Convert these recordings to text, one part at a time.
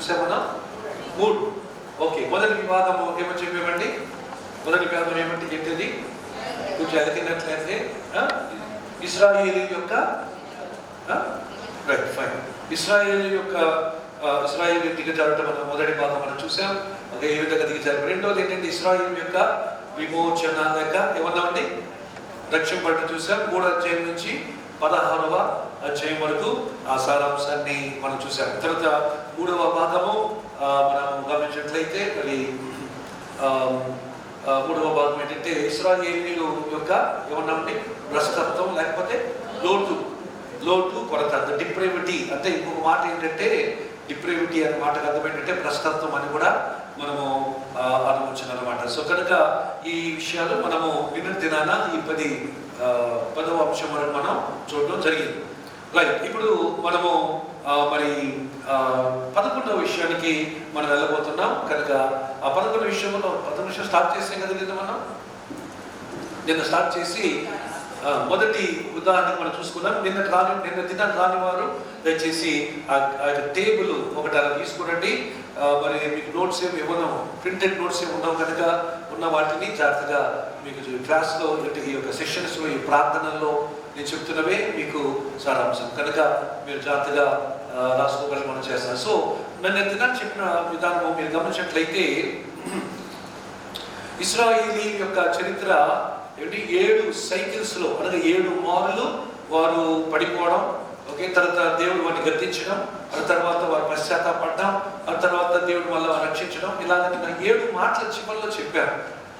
చూసాం మనం 3. ఓకే, మొదటి విభాగం ఏమని చెప్పేవండి? మొదటి విభాగం ఏమంటే చెప్పేది కొంచెం ఎదిగినట్లయితే ఇశ్రాయేలు యొక్క రైట్ ఫైన్ ఇశ్రాయేలు యొక్క ఇశ్రాయేలు దిగజారటం మనం మొదటి భాగం మనం చూసాం. ఓకే, ఏ విధంగా దిగజారు. రెండోది ఏంటంటే ఇశ్రాయేలు యొక్క విమోచన లేక ఏమన్నామండి రక్షింపబడటం చూసాం. 3వ అధ్యాయం నుంచి 16వ అధ్యాయం వరకు ఆ సారాంశాన్ని మనం చూసాం. తర్వాత 3వ భాగము మనం గమనించినట్లయితే మరి 3వ భాగం ఏంటంటే ఇశ్రాయేలీయుల యొక్క ఏమన్నామండి భ్రష్టత్వం లేకపోతే లోటు కొరత, డిప్రేవిటీ. అంటే ఇంకొక మాట ఏంటంటే డిప్రేవిటీ అనే మాటకు అర్థం ఏంటంటే భ్రష్టత్వం అని కూడా మనము అనుభవించాం అనమాట. సో కనుక ఈ విషయాలు మనము నిన్నటి దినాన ఈ 10వ అంశం వరకు మనం చూడడం జరిగింది. రైట్, ఇప్పుడు మనము మరి 11వ విషయానికి మనం వెళ్ళబోతున్నాం. కనుక ఆ 11వ విషయంలో 11 విషయం స్టార్ట్ చేసాం కదా నిన్న స్టార్ట్ చేసి మొదటి ఉదాహరణకు మనం చూసుకున్నాం. నిన్న దినాన్ని రాని వారు దయచేసి ఆ టేబుల్ ఒకటి అలా తీసుకురండి. మరి మీకు నోట్స్ ఏమి ఇవ్వను, ప్రింటెడ్ నోట్స్ ఏమి ఉండవు కనుక ఉన్న వాటిని జాగ్రత్తగా మీకు క్లాస్లో ఈ యొక్క సెషన్స్లో ఈ ప్రార్థనల్లో నేను చెప్తున్నవే మీకు సారాంశం కనుక మీరు జాగ్రత్తగా రాసుకోగలిగి మనం చేస్తాం. సో నన్ను దినాన్ని చెప్పిన విధానం మీరు గమనించినట్లయితే ఇశ్రాయేలీ యొక్క చరిత్ర ఏంటి 7 సైకిల్స్లో అనగా 7 మార్లు వారు పడిపోవడం. ఓకే, తర్వాత దేవుడు వారిని గద్దించడం, ఆ తర్వాత వారు పశ్చాత్తాపడడం, ఆ తర్వాత దేవుడు మళ్ళీ రక్షించడం. ఇలాగ నిన్న 7 మాటల చివరిలో చెప్పారు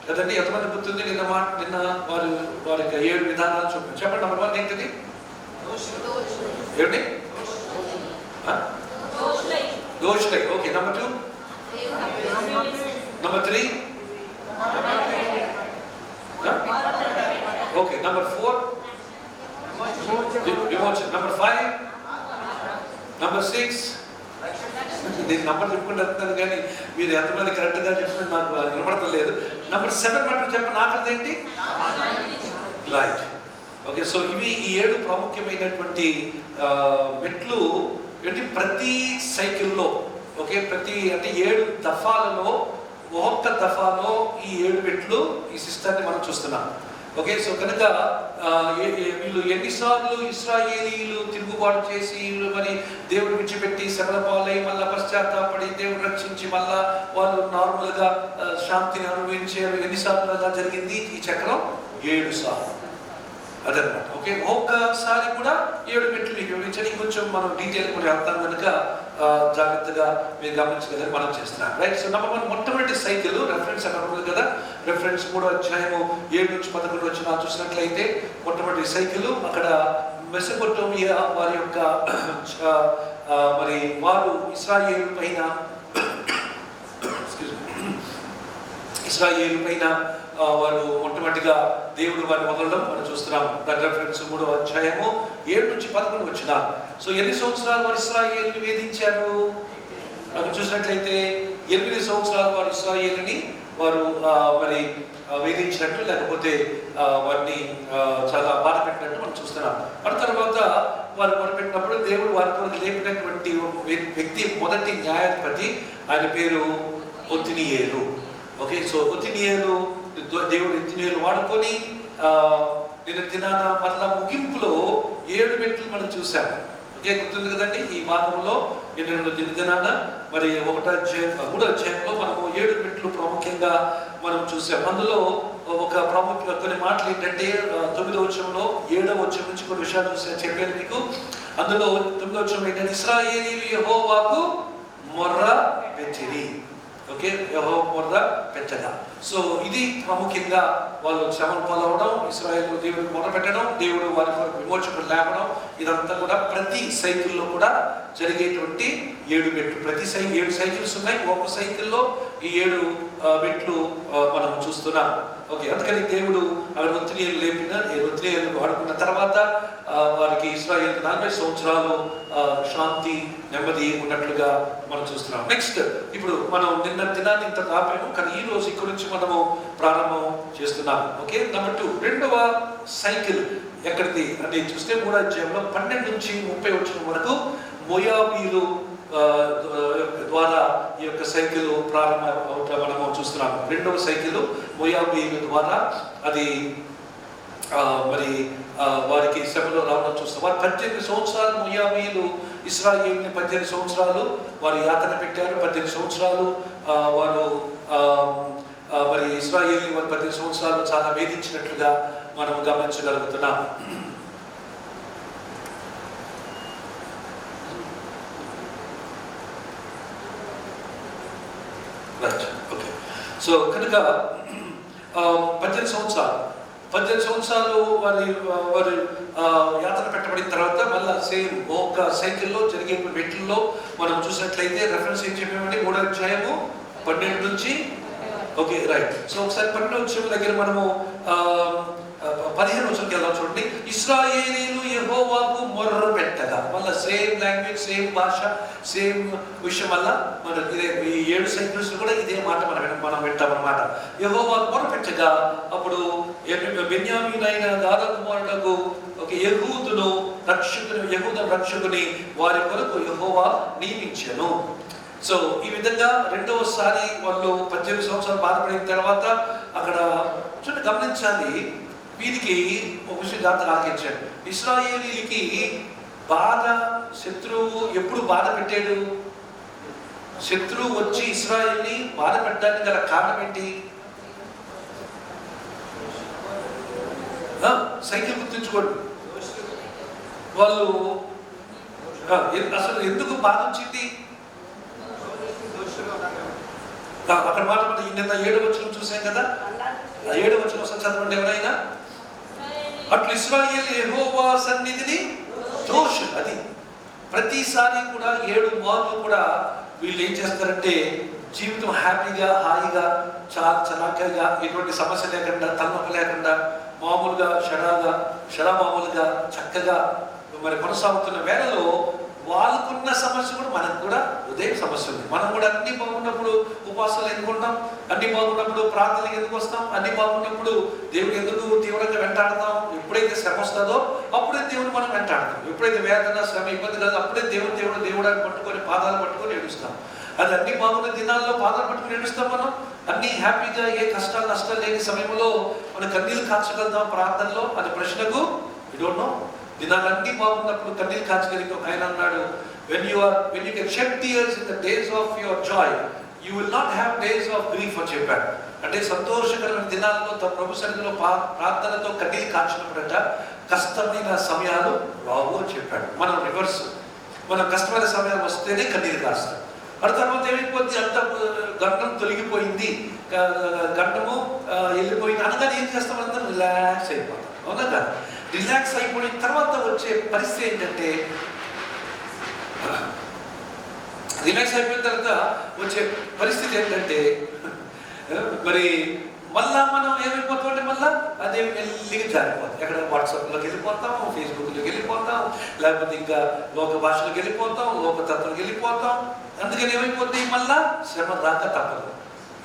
కదండి. ఎంతమంది గుర్తుంది? నిన్న వారి 7 విధానాలు చూపారు. చెప్పండి. నెంబర్ 1 ఏంటిది? ఏమిటి? దోషులై. Okay. Number 2? Number 3? Okay. Number 4? విమోచన. నెంబర్ 5? నెంబర్ 6? నేను నంబర్ చెప్పుకుంటూ వెళ్తున్నాను కానీ మీరు ఎంతమంది కరెక్ట్గా చెప్పిన నాకు వినపడతలేదు. నెంబర్ 7 మటుకు చెప్పండి. ఆఖరిది ఏంటి? రైట్. ఓకే, సో ఇవి ఈ 7 ప్రాముఖ్యమైనటువంటి మెట్లు ఏంటి ప్రతి సైకిల్లో. ఓకే, అంటే 7 దఫాలలో ఒక్క దఫాలో ఈ 7 మెట్లు ఈ సిస్టాన్ని మనం చూస్తున్నాం. ఓకే, సో కనుక వీళ్ళు ఎన్నిసార్లు ఇశ్రాయేలీయులు తిరుగుబాటు చేసి మరి దేవుడు విడిచిపెట్టి శ్రమల పాలై మళ్ళా పశ్చాత్తాపడి దేవుడు రక్షించి మళ్ళా వాళ్ళు నార్మల్గా శాంతిని అనుభవించారు. ఎన్నిసార్లు జరిగింది ఈ చక్రం? 7 సార్లు అదనమాట. ఓకే, ఒక్కసారి కూడా 7 మెట్లు మీకు వివరించండి. కొంచెం మనం డీటెయిల్ కూడా వెళ్తాం కనుక జాగ్రత్తగా మీరు గమనించగలని మనం చేస్తున్నాం. రైట్. సో నెంబర్ 1 మొట్టమొదటి సైకిల్ రెఫరెన్స్ అక్కడ ఉంది కదా. రెఫరెన్స్ 3వ అధ్యాయము 7 నుంచి 11 వచ్చిన చూసినట్లయితే మొట్టమొదటి సైకిల్ అక్కడ మెసొపొటేమియా వారి యొక్క మరి వారు ఇశ్రాయేలు పైన వారు మొట్టమొదటిగా దేవుడు వారిని వదలడం మనం చూస్తున్నాం. దాని రెఫరెన్స్ 3వ అధ్యాయము 7 నుంచి 11 వచ్చిన. సో ఎన్ని సంవత్సరాలు వారు ఇశ్రాయేలుని వేధించారు అక్కడ చూసినట్లయితే 8 సంవత్సరాలు వారు ఇశ్రాయేలుని వారు మరి వేధించినట్టు లేకపోతే వారిని చాలా బాధ పెట్టినట్టు మనం చూస్తున్నాం. ఆ తర్వాత వారు మొదలుపెట్టినప్పుడు దేవుడు వారి కొరకు లేపినటువంటి వ్యక్తి మొదటి న్యాయాధిపతి, ఆయన పేరు ఒత్నియేలు. ఓకే, సో ఒత్నియేలు దేవుడు ఒత్నియేలు వాడుకొని దినాన మరలా ముగింపులో 7 మెట్లు మనం చూసాము. ఓకే, గుర్తుంది కదండి. ఈ భాగంలో దినాన మరి 1వ అధ్యాయం 3వ అధ్యాయంలో మనము 7 మెట్లు ప్రాముఖ్యంగా మనం చూసాం. అందులో ఒక ప్రాముఖ్య కొన్ని మాటలు ఏంటంటే 9వ వచనంలో 7వ వచనం నుంచి కొన్ని విషయాలు చెప్పాను మీకు. అందులో 9వ వచనం ఏంటంటే ఇశ్రాయేలీయులు యెహోవాకు మొర్ర పెట్టిరి. ఓకే, యెహోవా మొర్ర పెట్టగా. సో ఇది ప్రాముఖ్యంగా వాళ్ళు శ్రమను పాలవడం, ఇశ్రాయేలు దేవుడికి మొర్ర పెట్టడం, దేవుడు వారి విమోచకుడు లేపడం, ఇదంతా కూడా ప్రతి సైకిల్లో కూడా జరిగేటువంటి 7 మెట్లు. ప్రతి 7 సైకిల్స్ ఉన్నాయి. ఒక సైకిల్లో ఈ 7 మెట్లు మనం చూస్తున్నాం. ఓకే, అందుకని దేవుడు అక్కడ ఒత్నియేలు ఒత్నియేలు వాడుకున్న తర్వాత వారికి ఇశ్రాయేలు 40 సంవత్సరాలు శాంతి నెమ్మది ఉన్నట్లుగా మనం చూస్తున్నాం. నెక్స్ట్ ఇప్పుడు మనం నిన్న దినాన్ని ఇంత ఆపాము కానీ ఈ రోజు ఇక్కడ నుంచి మనము ప్రారంభం చేస్తున్నాం. ఓకే, నెంబర్ 2 రెండవ సైకిల్ ఎక్కడిది అని చూస్తే 3వ అధ్యాయంలో 12 నుంచి 30 వచ్చిన వరకు మోయాబీలు ద్వారా ఈ యొక్క సైకిల్ ప్రారంభం మనము చూస్తున్నాం. రెండవ సైకిల్ మోయాబీయుల ద్వారా అది మరి వారికి శ్రమలో రావడం చూస్తాం. వారు 18 సంవత్సరాలు మోయాబీయులు ఇశ్రాయేలుని 18 సంవత్సరాలు వారు యాతన పెట్టారు. 18 సంవత్సరాలు వారు మరి ఇశ్రాయేలుని వారు 18 సంవత్సరాలు చాలా వేధించినట్లుగా మనం గమనించగలుగుతున్నాం. ఓకే, సో కనుక 18 సంవత్సరాలు వారు యాత్ర పెట్టబడిన తర్వాత మళ్ళీ సేమ్ ఒక సైకిల్లో జరిగే మెట్లలో మనం చూసినట్లయితే రెఫరెన్స్ ఏం చెప్పామంటే 3వ అధ్యాయము 12 నుంచి ఓకే రైట్. సో ఒకసారి 12వ అధ్యాయం దగ్గర మనము 15 వచనంకి వెళ్దాం. చూడండి, ఇశ్రాయేలీయులు యెహోవాకు మొర్ర పెట్టగా, మళ్ళీ సేమ్ లాంగ్వేజ్, సేమ్ భాష, సేమ్ విషయం వల్ల మన ఈ 7 సైకిల్స్ కూడా ఇదే మాట మనం వింటాం అన్నమాట. యెహోవాకు మొర్ర పెట్టగా అప్పుడు బెన్యామీనైన గాదా కుమారులకు ఒక యెహూదును రక్షకుని వారి కొరకు యెహోవా నియమించెను. సో ఈ విధంగా రెండవసారి వాళ్ళు 18 సంవత్సరాలు బాధపడిన తర్వాత అక్కడ గమనించాలి, వీరికి ఒక విషయం జాతర ఆలోచించాడు. ఇశ్రాయేలీలకి బాధ, శత్రువు ఎప్పుడు బాధ పెట్టాడు? శత్రువు వచ్చి ఇశ్రాయేల్ని బాధ పెట్టడానికి గల కారణం ఏంటి? సైకిల్ గుర్తుంచుకోండి. వాళ్ళు అసలు ఎందుకు బాధ వచ్చింది? అక్కడ మాట నిన్న 7వ వచనం చూసాం కదా, 7వ వచనం ఒకసారి చదవండి ఎవరైనా. అట్లు ఇశ్రాయేలు యెహోవా సన్నిధిని దోషం. అది ప్రతిసారి కూడా 7 మార్లు కూడా వీళ్ళు ఏం చేస్తారంటే జీవితం హ్యాపీగా, హాయిగా, చాలా చలాకగా, ఎటువంటి సమస్య లేకుండా, తలనొప్పి లేకుండా, మామూలుగా మామూలుగా చక్కగా మరి కొనసాగుతున్న వేళలో వాళ్ళకున్న సమస్య కూడా మనకు కూడా ఉదయం సమస్య ఉంది. మనం కూడా అన్ని బాగున్నప్పుడు ఉపవాసాలు ఎందుకు ఉంటాం? అన్ని బాగున్నప్పుడు ప్రార్థనలకు ఎందుకు వస్తాం? అన్ని బాగున్నప్పుడు దేవుడు ఎందుకు తీవ్రంగా వెంటాడతాం? ఎప్పుడైతే శ్రమ వస్తుందో అప్పుడే దేవుడు మనం వెంటాడతాం. ఎప్పుడైతే వేదన, శ్రమ, ఇబ్బంది కాదు అప్పుడే దేవుడాన్ని పట్టుకొని పాదాలు పట్టుకొని ఏడుస్తాం. అది అన్ని బాగున్న దినాల్లో పాదాలు పట్టుకుని ఏడుస్తాం. మనం అన్ని హ్యాపీగా, ఏ కష్టాలు నష్టాలు లేని సమయంలో మనం కన్నీళ్ళు కాచగలుగుతాం ప్రార్థనలో? అది ప్రశ్నకు యు డోంట్ నో. దినాలన్నీ బాగున్నప్పుడు కన్నీళ్ళు కాచగలిగి ఒక ఆయన అన్నాడు, when you can shed tears in the days of your joy, you will not have days of grief అని చెప్పాడు. అంటే సంతోషకరమైన దినాల్లో ప్రభు సన్నిధిలో ప్రార్థనతో కన్నీళ్ళు కాచినప్పుడట కష్టమైన సమయాలు రావు అని చెప్పాడు. మనం రివర్స్, మనం కష్టమైన సమయాలు వస్తేనే కన్నీళ్ళు కాస్తాం. ఆ తర్వాత ఏమైపోద్ది, అంత గండం తొలగిపోయింది, గండము వెళ్ళిపోయింది అనగానే ఏం చేస్తాం? అందరం రిలాక్స్ అయిపోతాం. అవునా కాదు? రిలాక్స్ అయిపోయిన తర్వాత వచ్చే పరిస్థితి ఏంటంటే, రిలాక్స్ అయిపోయిన తర్వాత వచ్చే పరిస్థితి ఏంటంటే మరి మళ్ళా మనం ఏమైపోతాం అంటే మళ్ళా అదే మెల్లిగా జారిపోతాం. ఎక్కడ వాట్సాప్లోకి వెళ్ళిపోతాం, ఫేస్బుక్లోకి వెళ్ళిపోతాం, లేకపోతే ఇంకా లోక భాషలోకి వెళ్ళిపోతాం, లోక తత్వంలోకి వెళ్ళిపోతాం. అందుకని ఏమైపోతుంది, మళ్ళా శ్రమ రాక తప్పదు.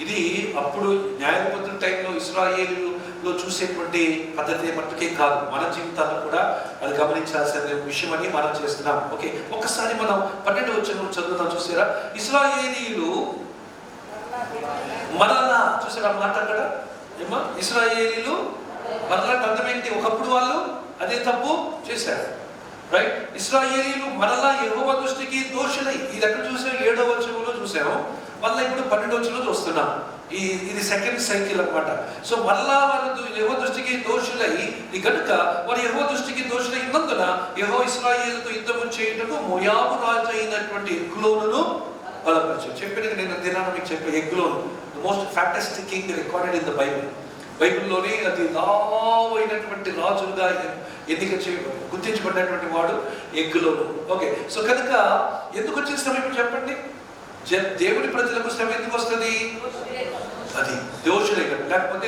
ఇది అప్పుడు న్యాయపత్రుల టైంలో ఇశ్రాయేలులో చూసేటువంటి పద్ధతి మట్టుకే కాదు, మన జీవితాల్లో కూడా అది గమనించాల్సిన విషయం అని మనం చేస్తున్నాం. ఓకే, ఒక్కసారి మనం 12వ వచనం చదువుతాం. చూసారా, ఇశ్రాయేలీయులు మరలా, చూసారా మాట అక్కడ ఏమో, ఇశ్రాయేలీయులు మరలా అర్థం ఏంటి? ఒకప్పుడు వాళ్ళు అదే తప్పు చేశారు, రైట్? ఇశ్రాయేలీయులు మరలా యెహోవా దృష్టికి దోషులై, ఇది ఎక్కడ చూసాం? 7వ వచనంలో చూసాము, మళ్ళీ ఇప్పుడు 12వ వచనంలో చూస్తున్నాం. ఇది సెకండ్ సైకిల్ అన్నమాట. సో మళ్ళా వాళ్ళు యెహోవా దృష్టికి దోషులై కనుక వారు యెహోవా దృష్టికి దోషులై ఉన్నందున యెహోవా ఇశ్రాయేలుతో యుద్ధము చేయుటకు మోయాబు రాజు అయినటువంటి ఎగ్లోనును బలపరిచాడు. చెప్పినది నేను దినాన మీకు చెప్పే ఎగ్లోను, the most fantastic king recorded in the బైబిల్లోనే అతి లావైనటువంటి రాజులుగా ఎన్నిక గుర్తించబడినటువంటి వాడు ఎగ్లోను. ఓకే, సో కనుక ఎందుకు వచ్చిన శ్రమ ఇప్పుడు చెప్పండి? దేవుడి ప్రజలకు శ్రమ ఎందుకు వస్తుంది? అది దోషులే కదా. లేకపోతే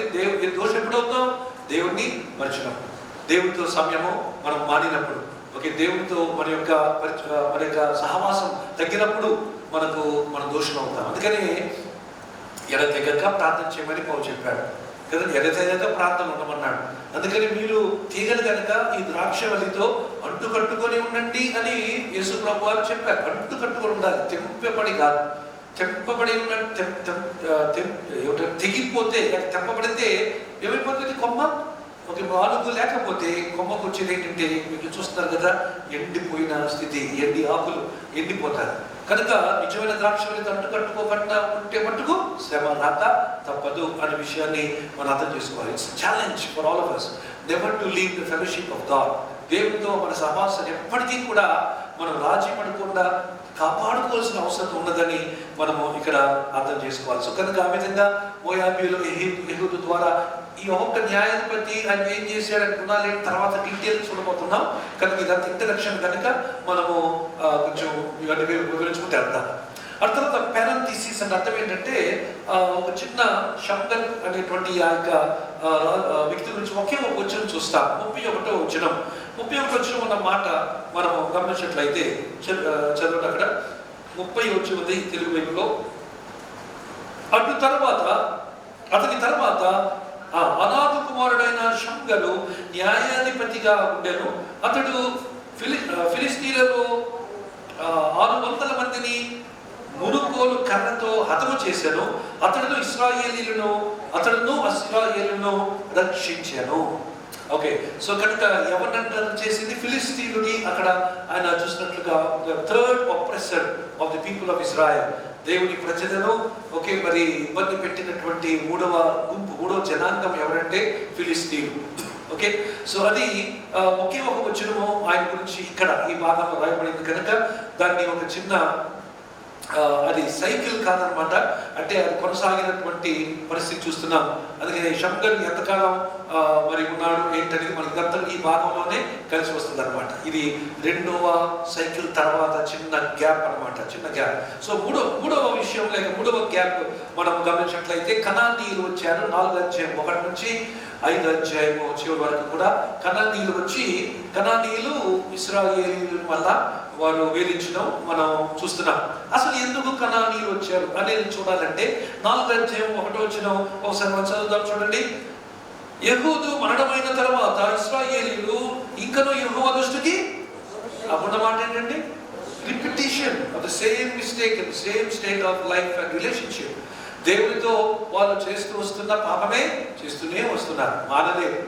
దోషం ఎప్పుడవుతాం? దేవుడిని మర్చినప్పుడు, దేవుడితో సమయము మనం మానినప్పుడు, ఓకే, దేవుడితో మన యొక్క సహవాసం తగ్గినప్పుడు మనం దోషం అవుతాం. అందుకని ఎడతెగక ప్రార్థన చేయమని పౌలు చెప్పాడు. కదా, ఎర్రతెగక ప్రాంతం ఉండమన్నాడు. అందుకని మీరు తీగలు కనుక ఈ ద్రాక్షవల్లితో అంటుకట్టుకొని ఉండండి అని యేసు ప్రభు వారు చెప్పారు. అంటుకట్టుకొని ఉండాలి, తెంపబడి కాదు. తెంపబడి ఉన్న తెగిపోతే తెంపబడితే ఏమైపోతుంది కొమ్మ? ఒక ఆలుగు లేకపోతే కొమ్మకు వచ్చేది ఏంటంటే మీకు చూస్తున్నారు కదా, ఎండిపోయిన స్థితి, ఎండి ఆకులు ఎండిపోతారు. కనుక నిజమైన ద్రాక్షవల్లితో అంటుకట్టుకోకుండా ఉంటే మట్టుకు శ్రమ రాక తప్పదు అనే విషయాన్ని మనం అర్థం చేసుకోవాలి. It's challenge for all of us never to leave the fellowship of God. దేవునితో మన సహవాసాన్ని ఎప్పటికీ కూడా మనం రాజీ పడకుండా కాపాడుకోవాల్సిన అవసరం ఉన్నదని మనము ఇక్కడ అర్థం చేసుకోవాలి. సో కనుక ఆ విధంగా మోయాబీయులు యెహూదు ద్వారా ఈ ఒక్క న్యాయాధిపతి ఆయన ఏం చేశాడని పునాలి తర్వాత డీటెయిల్స్ చూడబోతున్నాం. కనుక ఇదంతా ఇంట్రడక్షన్ కనుక మనము కొంచెం ఇవన్నీ వివరించుకుంటే అర్థం. ఆ తర్వాత పారెంథసిస్ అంటే అర్థం ఏంటంటే ఒక చిన్న షంగల్ అనేటువంటి ఆ యొక్క వ్యక్తి గురించి ఒకే ఒక వచనం చూస్తాం. 31వ వచనం. 31వ వచనం ఉన్న మాట మనము గమనించినట్లయితే చదవండి. అక్కడ 30 వచ్చి ఉంది తెలుగు వైపులో. అతని తర్వాత అనాథ కుమారుడైన షంగలు న్యాయాధిపతిగా ఉండెను. అతడు ఫిలిస్తీన్లలో 600 మందిని మునుకోలు కర్రతో హతము చేశాను. అతడును ఇశ్రాయేలీలను రక్షించాను. ఓకే, సో కనుక ఎవరినంటారు చేసింది? ఫిలిస్తీనుని. అక్కడ ఆయన చూసినట్లుగా third oppressor of the people of Israel, దేవుని ప్రజలను ఓకే మరి ఇబ్బంది పెట్టినటువంటి మూడవ జనాంగం ఎవరంటే ఫిలిస్తీన్. ఓకే, సో అది ఒకే ఒక వచనము ఆయన గురించి ఇక్కడ ఈ భాగంలో రాయబడింది కనుక దాన్ని ఒక చిన్న అది సైకిల్ కాదనమాట. అంటే అది కొనసాగినటువంటి పరిస్థితి చూస్తున్నాం. అందుకని షంగల్ ఎంతకాలం మరి ఉన్నాడు ఏంటనేది మనకి ఇదంతా ఈ భాగంలోనే కలిసి వస్తుంది అనమాట. ఇది రెండవ సైకిల్ తర్వాత చిన్న గ్యాప్ అనమాట, చిన్న గ్యాప్. సో మూడవ విషయం లేక మూడవ గ్యాప్ మనం గమనించినట్లయితే కనానీయులు వచ్చారు. 4వ అధ్యాయం 1 నుంచి 5వ అధ్యాయం చివరి వరకు కూడా కనానీయులు వచ్చి కనానీయులు ఇశ్రాయేలీయుల వల్ల వారు వేధించడం మనం చూస్తున్నాం. అసలు ఎందుకు కనానీయులు వచ్చారు అనేది చూడాలంటే 4వ అధ్యాయం 1వ వచనం ఒకసారి మనం చదువుదాం. చూడండి. యెహూదు మరణమైన తర్వాత ఇశ్రాయేలీయులు ఇంకనూ యెహోవా దృష్టికి అప్పుడు మాట ఏంటంటే repetition of the same mistake in same state of life and relationship. దేవునితో వాళ్ళు చేస్తూ వస్తున్న పాపమే చేస్తూనే వస్తున్నారు, మానలేదు.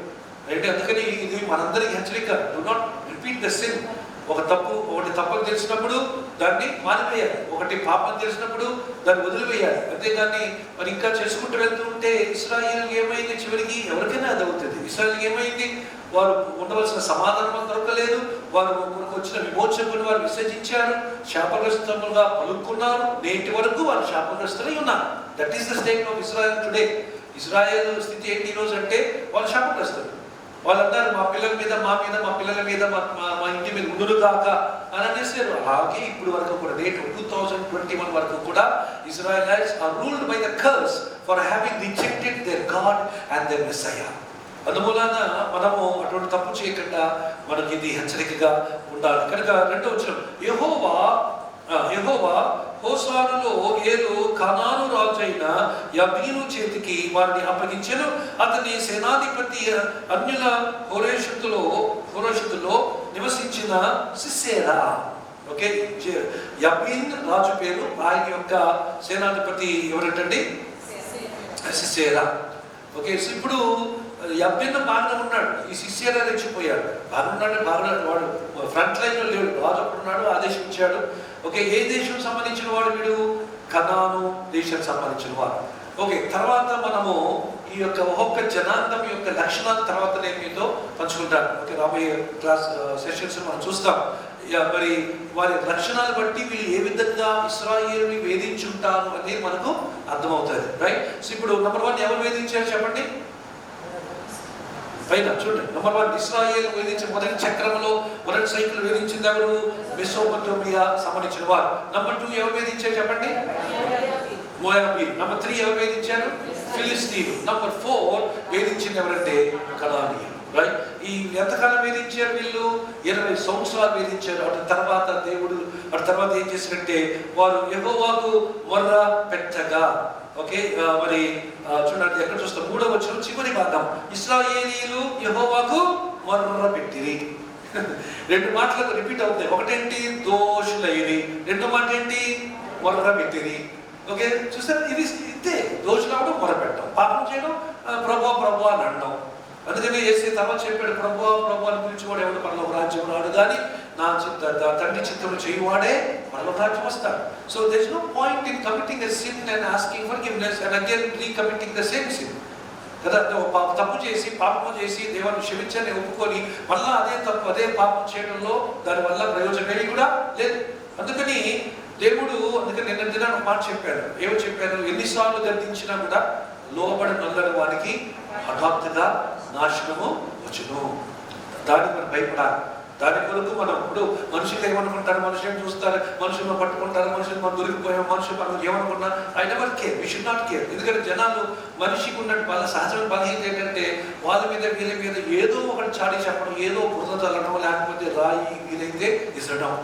అంటే అందుకని ఇది మనందరికీ హెచ్చరిక. Do not repeat the sin. ఒకటి తప్పని తెలిసినప్పుడు దాన్ని మానివేయాలి, ఒకటి పాపం తెలిసినప్పుడు దాన్ని వదిలివేయాలి. అంతేగాని మరి ఇంకా చేసుకుంటూ వెళ్తూ ఉంటే ఇశ్రాయేలు ఏమైంది? చివరికి ఎవరికైనా అది అవుతుంది. ఇశ్రాయేలు ఏమైంది? వారు ఉండవలసిన సమాధానం దొరకలేదు. వారు వచ్చిన విమోచకుని వారు విసర్జించారు, శాపగ్రస్తములుగా పలుకున్నారు. నేటి వరకు వారు శాపగ్రస్తులై ఉన్నారు. That is the state of Israel today. Israel స్థితి ఏంటి ఈరోజు అంటే వాళ్ళు శాపగ్రస్తులు. వాళ్ళు అన్నారు మా పిల్లల మీద మా పిల్లల మీద మా ఇంటి మీద ఉండును కాక అని అనేసారు. అలాగే ఇప్పుడు వరకు కూడా నేటి 2021 వరకు కూడా Israelites are ruled by the curse for having rejected their god and their messiah. అందువలన మనము అటువంటి తప్పు చేయకుండా మనకి ఇది హెచ్చరికగా ఉండాలి. కనుక 2వ వచనం. యెహోవా హోసానులో ఏలు కనాను రాజైన యబీను చేతికి వారిని అప్పగించెను. అతని సేనాధిపతి అన్యుల హోరేషుతులో నివసించిన సిస్సేరా. ఓకే, యబీన్ రాజు పేరు. ఆయన యొక్క సేనాధిపతి ఎవరంటండి? సిస్సేరా. ఓకే, సో ఇప్పుడు యబ్బిన్న బాగానే ఉన్నాడు, ఈ సిస్సేరా రెచ్చిపోయాడు. బాగున్నాడు వాడు ఫ్రంట్ లైన్లో లేడు. రాజు అప్పుడున్నాడు, ఆదేశించాడు. ఓకే, ఏ దేశం సంబంధించిన వాడు వీడు? కనాను దేశానికి సంబంధించిన వాడు. ఓకే, తర్వాత మనము ఈ యొక్క ఒక్కొక్క జనాంగం యొక్క లక్షణాల తర్వాత నేను మీతో పంచుకుంటాను. ఓకే, రాబోయే క్లాస్ సెషన్స్ మనం చూస్తాం. మరి వారి లక్షణాలు బట్టి వీళ్ళు ఏ విధంగా ఇశ్రాయేలుని వేధించుంటారు అనేది మనకు అర్థమవుతుంది. రైట్. సో ఇప్పుడు నెంబర్ 1 ఎవరు వేధించారు చెప్పండి? పైన చూడండి. నెంబర్ 1 ఇశ్రాయేలు వేధించిన మొదటి చక్రంలో మొదటి సైకిల్ వేధించింది ఎవరు? మెసోపొటేమియా సంబంధించిన వారు. నెంబర్ 2 ఎవరు వేధించారు చెప్పండి? మోయాబీ. నెంబర్ 3 ఎవరు వేధించారు? ఫిలిస్తీన్. నెంబర్ 4 వేధించింది ఎవరంటే కనానీయులు. రైట్. ఈ ఎంతకాలం వేధించారు వీళ్ళు? 20 సంవత్సరాలు వేధించారు. అటు తర్వాత ఏం చేసినట్టే వారు యెహోవాకు మొర్ర పెట్టగా. ఓకే, మరి చూడండి ఎక్కడ చూస్తాం, 3వ వచనం చివరి భాగం. ఇశ్రాయేలీయులు యెహోవాకు మొర్ర పెట్టిరి. 2 మాటలకు రిపీట్ అవుతాయి. ఒకటేంటి? దోషులైరి. రెండో మాట ఏంటి? మొర్ర పెట్టిరి. ఓకే, చూస్తారు, ఇది ఇంతే. దోషులు అవడం, మొర్ర పెట్టడం, పాపం చేయడం, ప్రభు అని అనడం. అందుకని యేసు తర్వాత చెప్పాడు, ప్రభు అని పిలిచేవాడు ఎవడు పరలోక రాజ్యం రాడు, కానీ నా తండ్రి చిత్తము చేయువాడే పరలోక రాజ్యం వస్తాడు. So there is no point in committing a sin and asking forgiveness and again recommitting the same sin కదా. తప్పు చేసి పాపము చేసి దేవుని క్షమించని ఒప్పుకొని మళ్ళా అదే తప్పు అదే పాపం చేయడంలో దానివల్ల ప్రయోజనం కూడా లేదు. అందుకని నిన్న దినాన్ని ఒక మాట చెప్పాను. ఏమో చెప్పాను? ఎన్నిసార్లు గర్దించినా కూడా లోబడి నొల్లని వారికి హఠాత్తుగా నాశనము వచ్చును. దానికి మనం భయపడాలి. దాని కొరకు మనం ఇప్పుడు మనుషులు ఏమనుకుంటారు, మనుషులను చూస్తారు, మనుషులను పట్టుకుంటారు, మనుషులు మనం దొరికిపోయాం, మనుషులు మనం ఏమనుకున్నా I never care, we should not care. ఎందుకంటే జనాలు మనిషికి ఉన్నట్టు వాళ్ళ సహజమైన బలహీనత ఏంటంటే వాళ్ళ మీద వీళ్ళ మీద ఏదో ఒకటి చాటి చెప్పడం, ఏదో బురద చల్లడం, లేకపోతే రాయి వీలైతే ఇసరడం.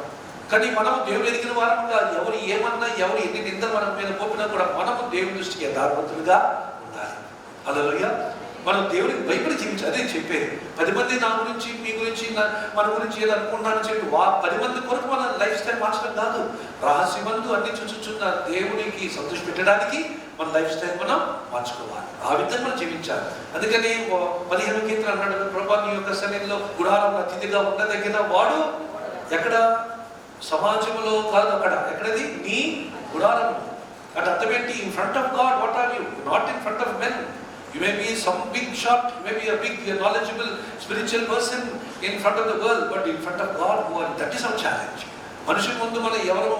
కానీ మనం దేవుడు ఎదిగిన వారంగా ఎవరు ఏమన్నా, ఎవరు ఎన్ని నిందలు మన మీద పోపినా కూడా మనము దేవుని దృష్టికి యథార్థవంతులుగా ఉండాలి. హల్లెలూయా. మనం దేవుడికి భయపడి జీవించాలి. అదే చెప్పేది. 10 మంది నా గురించి, మీ గురించి, మన గురించి ఏదో అనుకుంటానని చెప్పి 10 మంది కొరకు మన లైఫ్ స్టైల్ మార్చడం కాదు. రహస్యమందు అన్ని చూచుచున్న దేవునికి సంతోష పెట్టడానికి మన లైఫ్ స్టైల్ మనం మార్చుకోవాలి. ఆ విధంగా మనం జీవించాలి. అందుకని 15 కీర్తన అన్నాడు, ప్రభా నీ యొక్క సన్నిధిలో గుడారం అతిథిగా ఉండదగిన వాడు ఎక్కడ? సమాజంలో కాదు, అక్కడ. ఎక్కడది? నీ గుడారం. అంటే అర్థం ఏంటి? In front of God what are you, not in front of men. You may be some big shot, you may be a big knowledgeable spiritual person in front of the world, but in front of God, that is our challenge. మనుషుల ముందు మనం ఎవరు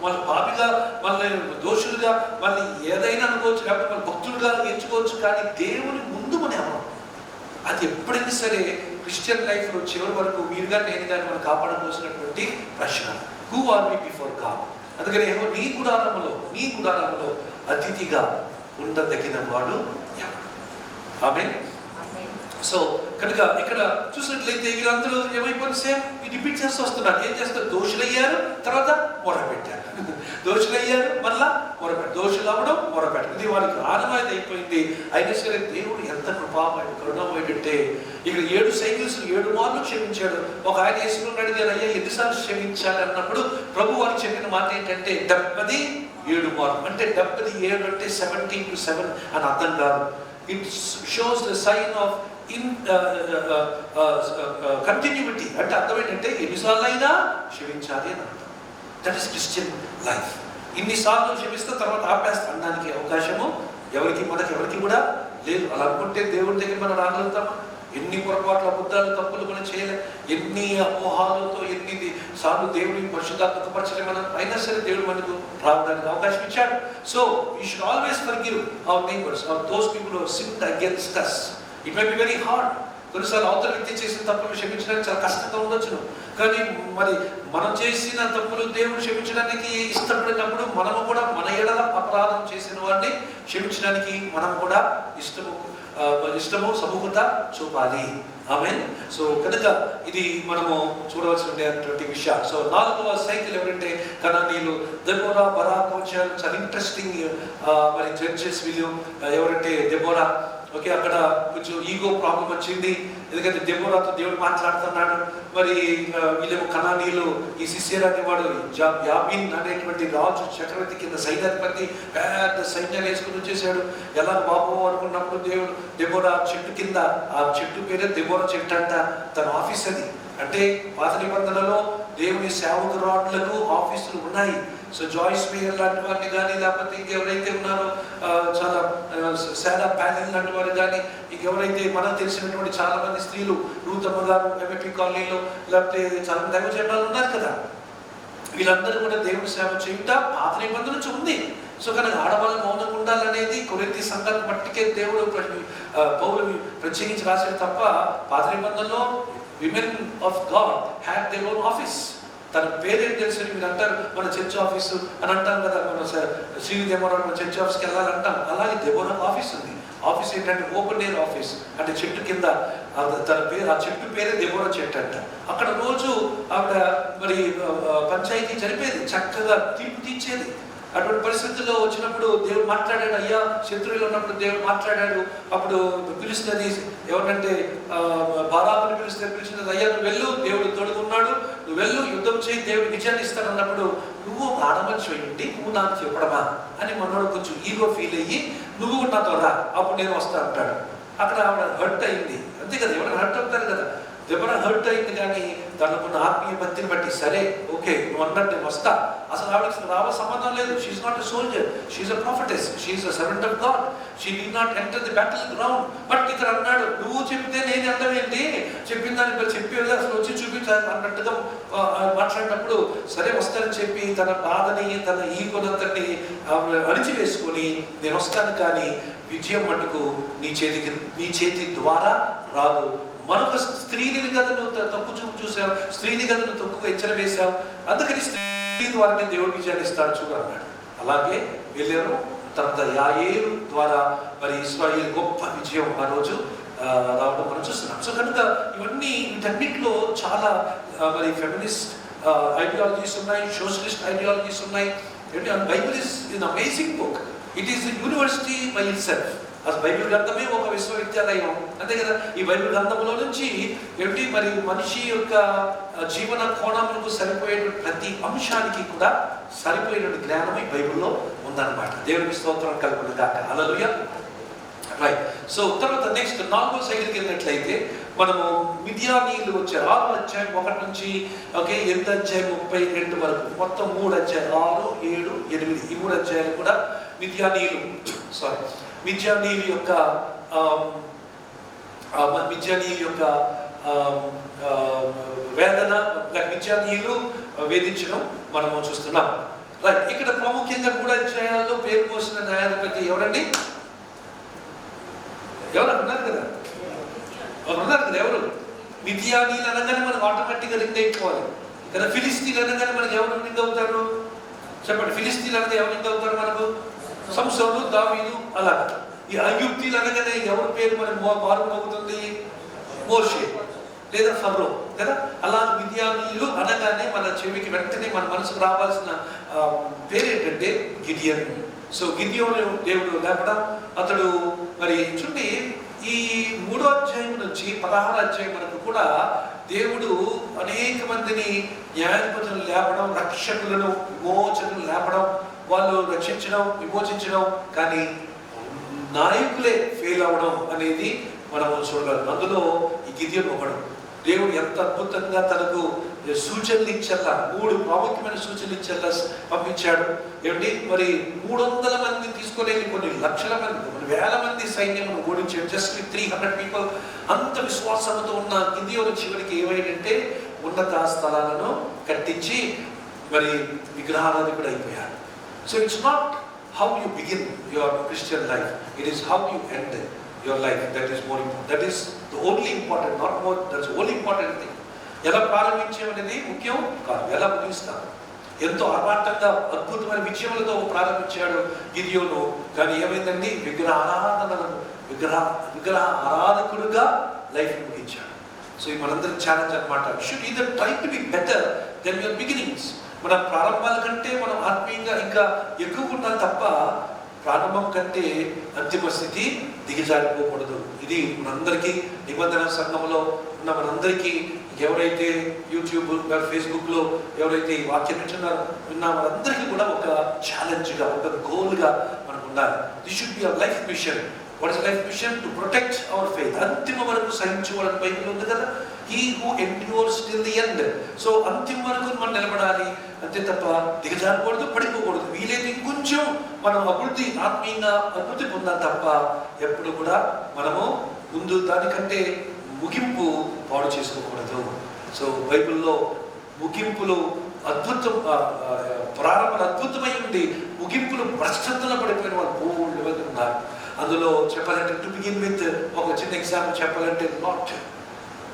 వాళ్ళ పాపిగా, వాళ్ళని దోషులుగా, వాళ్ళని ఏదైనా అనుకోవచ్చు, లేకపోతే మన భక్తులుగా ఎంచుకోవచ్చు, కానీ దేవుని ముందు మనం ఎవరు? అది ఎప్పుడైనా సరే క్రిస్టియన్ లైఫ్లో చివరి వరకు మీరుగా నేను కానీ మనం కాపాడుకోవాల్సినటువంటి ప్రశ్న. Who are we before God? అందుకని నీ గుడారములో అతిథిగా ఉండదగిన వాడు ఎవరు? ఆమేన్. సో కనుక ఇక్కడ చూసినట్లయితే వీళ్ళందరూ ఏమైపోయింది? సేమ్ రిపీట్ చేస్తూ వస్తున్నారు. ఏం చేస్తారు? దోషులయ్యారు, తర్వాత మొరపెట్టారు. దోషులయ్యారు, మళ్ళా మొరపెట్టారు. దోషులు అవ్వడం, మొరపెట్టారు. ఇది వారికి ఆనవాయితీ అయిపోయింది. అయినా సరే దేవుడు ఎంత కృపామయుడు, కరుణామయుడంటే ఇక్కడ 7 సైకిల్స్ 7 మార్లు క్షమించాడు. ఒక ఆయన యేసును అడిగారు, అయ్యా ఎన్నిసార్లు క్షమించాలి అన్నప్పుడు ప్రభు వారు చెప్పిన మాట ఏంటంటే 77 మార్లు. అంటే 77 అంటే 17 అని అర్థం కాదు. It shows the sign of continuity. అంటే అర్థం ఏంటంటే ఎన్నిసార్లు అయినా క్షమించాలి అని అర్థం. That is Christian life. ఇన్నిసార్లు క్షమిస్తే తర్వాత ఆపేస్తా అనడానికి అవకాశము మనకి కూడా లేదు. అలా అనుకుంటే దేవుడి దగ్గర మనం రాగలుగుతామా? ఎన్ని పొరపాట్లు, అబద్ధాలు, తప్పులు మనం చేయలేం. ఎన్ని అపోహాలతో ఎన్ని సార్లు దేవుడిని పరిశుద్ధాత్మకపరచలే మనం. అయినా సరే దేవుడు మనకు రావడానికి అవకాశం ఇచ్చాడు. So we should always forgive our neighbours or those people who have sinned against us. It may be very hard. కొన్నిసార్లు అవతల వ్యక్తి చేసిన తప్పులు క్షమించడానికి చాలా కష్టంగా ఉండొచ్చును. కానీ మరి మనం చేసిన తప్పులు దేవుడు క్షమించడానికి ఇష్టపడినప్పుడు మనము కూడా మన ఎడల అపరాధం చేసిన వాడిని క్షమించడానికి మనం కూడా ఇష్టము సముఖత చూపాలి. ఆమేన్. సో కనుక ఇది మనము చూడవలసినటువంటి విషయం. సో 4వ సైకిల్ ఎవరంటే కనానీయులు, దెబోరా, బరాక్ వచ్చారు. చాలా ఇంట్రెస్టింగ్ మరి జడ్జెస్ వీళ్ళు. ఎవరంటే దెబోరా. ఓకే, అక్కడ కొంచెం ఈగో ప్రాబ్లం వచ్చింది. ఎందుకంటే దెబోరాతో దేవుడు మాట్లాడుతున్నాడు. మరి వీళ్ళేమో కనానీయులు, ఈ సిస్సేరా అనేవాడు యాబీన్ అనేటువంటి రాజు చక్రవర్తి కింద సైన్యాధిపతి పెద్ద సైన్యాలు వేసుకుని వచ్చేసాడు. ఎలా బాబు అనుకున్నప్పుడు దేవుడు దెబోరా చెట్టు కింద, ఆ చెట్టు పేరే దెబోరా చెట్టు అంట, తన ఆఫీస్ అది. అంటే పాత నిబంధనలో దేవుని సేవకురాళ్లకు ఆఫీసులు ఉన్నాయి. సో జాయిస్ మేయర్ లాంటి వారిని కానీ, లేకపోతే ఇంకెవరైతే ఉన్నారో చాలా శారా ప్యానెల్ లాంటి వారు కానీ, ఇంకెవరైతే మనకు తెలిసినటువంటి చాలా మంది స్త్రీలు, రూతమ్మ గారు ఎంఎపీ కాలనీలో, లేకపోతే చాలా మంది దైవజనాలు ఉన్నారు కదా, వీళ్ళందరూ కూడా దేవుని సేవ చేయుట పాత నిబంధన నుంచి ఉంది. సో కనుక ఆడవాళ్ళు మౌనంగా ఉండాలనేది కొరింథీ సంఘాన్ని బట్టికే దేవుడు పౌలు ప్రత్యేకించి రాశాడు తప్ప పాత నిబంధనలో women of God had their own office. తన పేరేం తెలుసు మీరు అంటారు, మన చర్చ్ ఆఫీసు అని అంటాం కదా, మన శ్రీదేవరావు మన చర్చ్ ఆఫీస్కి వెళ్ళాలంటాం. అలాగే దెబోరా ఆఫీస్ ఉంది. ఆఫీస్ ఏంటంటే ఓపెన్ ఎయిర్ ఆఫీస్, అంటే చెట్టు కింద. తన పేరు, ఆ చెట్టు పేరే దెబోరా చెట్టు అంట. అక్కడ రోజు ఆవిడ మరి పంచాయతీ జరిపేది, చక్కగా తీర్పు తీర్చేది. అటువంటి పరిస్థితుల్లో వచ్చినప్పుడు దేవుడు మాట్లాడాడు. అయ్యా, శత్రువులు ఉన్నప్పుడు దేవుడు మాట్లాడాడు. అప్పుడు పిలుస్తుంది ఎవరంటే బారాకుని పిలిచినది, అయ్యా నువ్వు వెళ్ళు, దేవుడు తోడుకున్నాడు, నువ్వు వెళ్ళు, యుద్ధం చేయి, దేవుడు విజయాన్ని ఇస్తాడు అన్నప్పుడు, నువ్వు ఆడమనిషి అయ్యింది, నువ్వు నాకు చెప్పడమా అని మనోడు కొంచెం ఈగో ఫీల్ అయ్యి, నువ్వు నాతో రా, అప్పుడు నేను వస్తా అంటాడు. అక్కడ ఆవిడ హర్ట్ అయింది, అంతే కదా, ఎవరైనా హర్ట్ అవుతారు కదా. దెబ్బన హర్ట్ అయింది, కానీ తనకున్న ఆత్మీయ భక్తిని బట్టి సరే ఓకే నువ్వు అన్నట్టు నేను వస్తా. అసలు ఆవిడకి రావ సంబంధం లేదు. She's not a soldier, she's a prophetess, she's a servant of god. She need not enter the battle ground. But ఇతను అన్నాడు, నువ్వు చెప్తే నేను అర్థం ఏంటి, చెప్పిన దాన్ని చెప్పేది అసలు వచ్చి చూపించాలి అన్నట్టుగా మాట్లాడినప్పుడు సరే వస్తానని చెప్పి తన బాధని, తన ఈగోనంతటిని అణిచివేసుకొని నేను వస్తాను, కానీ విజయం మటుకు నీ చేతి ద్వారా రాదు. మరొక స్త్రీని కదా నువ్వు తప్పు చూపు చూసావు, స్త్రీని కదా నువ్వు తప్పుగా హెచ్చర వేశావు, అందుకని స్త్రీ ద్వారానే దేవుడు విజయాన్ని ఇస్తాడు చూడు అన్నాడు. అలాగే వెళ్ళారు. తర్వాత యాయేలు ద్వారా మరి ఇశ్రాయేలు గొప్ప విజయం ఆ రోజు రావడం మనం చూస్తున్నాం. సో కనుక ఇవన్నీ వీటన్నిటిలో చాలా మరి ఫెమినిస్ట్ ఐడియాలజీస్ ఉన్నాయి, సోషలిస్ట్ ఐడియాలజీస్ ఉన్నాయి. Bible is in amazing book. It is the university by it self. అసలు బైబిల్ గ్రంథమే ఒక విశ్వవిద్యాలయం, అంతే కదా. ఈ బైబిల్ గ్రంథంలో నుంచి ఏమిటి మరి మనిషి యొక్క జీవన కోణములకు సరిపోయే ప్రతి అంశానికి కూడా సరిపోయేటువంటి జ్ఞానం ఈ బైబిల్లో ఉందన్నమాట. దేవునికి స్తోత్రం కలుగును గాక. హల్లెలూయా. రైట్. సో తర్వాత నెక్స్ట్ 4వ సైడ్కి వెళ్ళినట్లయితే మనము మిద్యానీయులు వచ్చారు. 6వ అధ్యాయం 1 నుంచి ఓకే 8వ అధ్యాయం 32 వరకు, మొత్తం 3 అధ్యాయాలు, 6, 7, 8 ఈ 3 అధ్యాయాలు కూడా మిద్యానీయులు యొక్క వేదన, మిద్యానీయులు వేధించడం మనము చూస్తున్నాం. రైట్. ఇక్కడ ప్రాముఖ్యంగా 3 అధ్యాయాల్లో పేరు మోసిన న్యాయాధిపతి ఎవరండి? ఎవరు అన్నారు కదా, ఎవరు? మిద్యానీయులు అనగానే మనకు ఆటోమేటిక్గా లింక్ అయిపోవాలి కదా. ఫిలిస్తీన్లు అనగానే మనకు ఎవరు లింక్ అవుతారు చెప్పండి? ఫిలిస్తీన్లు అనగా ఎవరు లింక్ అవుతారు మనకు? సంసోను, దావీదు. అలా ఈ ఐగుప్తీయులు అనగానే ఎవరి పేరు మనకు మారుమోగుతుంది? మోషే లేదా ఫరో కదా. అలా మిద్యానీయులు అనగానే మన చెవికి వెంటనే మన మనసుకు రావాల్సిన పేరు ఏంటంటే గిడియోన్. సో గిడియోను దేవుడు లేపడం, అతడు మరి చూడండి ఈ 3వ అధ్యాయం నుంచి 16వ అధ్యాయం వరకు కూడా దేవుడు అనేక మందిని న్యాయాధిపతులను లేపడం, రక్షకులను విమోచకులను లేపడం, వాళ్ళు రక్షించడం, విమోచించడం, కానీ నాయకులే ఫెయిల్ అవ్వడం అనేది మనం చూడగలం. అందులో ఈ గిద్యోను ఒకడు. దేవుడు ఎంత అద్భుతంగా తనకు సూచనలు ఇచ్చల్లా, 3 ప్రాముఖ్యమైన సూచనలు ఇచ్చల్లా పంపించాడు. ఏమిటి మరి 300 మంది తీసుకొని కొన్ని లక్షల మంది, కొన్ని వేల మంది సైన్యమును ఓడించాడు. Just 300 people. అంత విశ్వాసంతో ఉన్న గిద్యోను చివరికి ఏమైందంటే ఉన్నత స్థలాలను కట్టించి మరి విగ్రహారాధికుడు అయిపోయాడు. So it's not how you begin your Christian life, it is how you end your life that is more important. That is the only important, not more, that's the only important thing. ఎలా ప్రారంభించేమనేది ముఖ్యం కాదు, ఎలా ముగిస్తాం. ఎంతో ఆర్భాటంగా అద్భుతమైన విజయములతో ప్రారంభించాడు గిద్యోను, కానీ ఏమైందండి? విగ్రహ ఆరాధకుడుగా లైఫ్ ముగించాడు. సో ఇది మనందరికి ఛాలెంజ్ అనమాట. Should either try to be better than your beginnings. మన ప్రారంభాల కంటే మనం ఆత్మీయంగా ఇంకా ఎక్కువ ఉండాలి తప్ప ప్రారంభం కంటే అంతిమ స్థితి దిగజారిపోకూడదు. ఇది మనందరికీ, నిబంధన సంఘంలో ఉన్న మనందరికీ, ఎవరైతే యూట్యూబ్ ఫేస్బుక్లో ఎవరైతే ఈ వాక్యం విన్నా వాళ్ళందరికీ కూడా ఒక ఛాలెంజ్గా, ఒక గోల్గా మనకు ఉండాలి. This should be our life mission. What is life mission? To protect our faith. అంతిమ వరకు సహించుకోవాలని బైబిల్ ఉంది కదా. He who endures till the end. So అంతిమ వరకు మనం నిలబడాలి, అంతే తప్ప దిగజారకూడదు, పడిపోకూడదు. వీలైతే ఇంకొంచెం మనం ఆత్మీయంగా అభివృద్ధి పొందాలి తప్ప ఎప్పుడు కూడా మనము ముందు దానికంటే ముగింపు పాడు చేసుకోకూడదు. సో బైబిల్లో ముగింపులు ప్రారంభం అద్భుతమై ఉంది, ముగింపులు భ్రష్టతలో పడిపోయిన వాళ్ళు బోల్డ్ మంది ఉన్నారు. అందులో చెప్పాలంటే టు బిగిన్ విత్ ఒక చిన్న ఎగ్జాంపుల్ చెప్పాలంటే lot.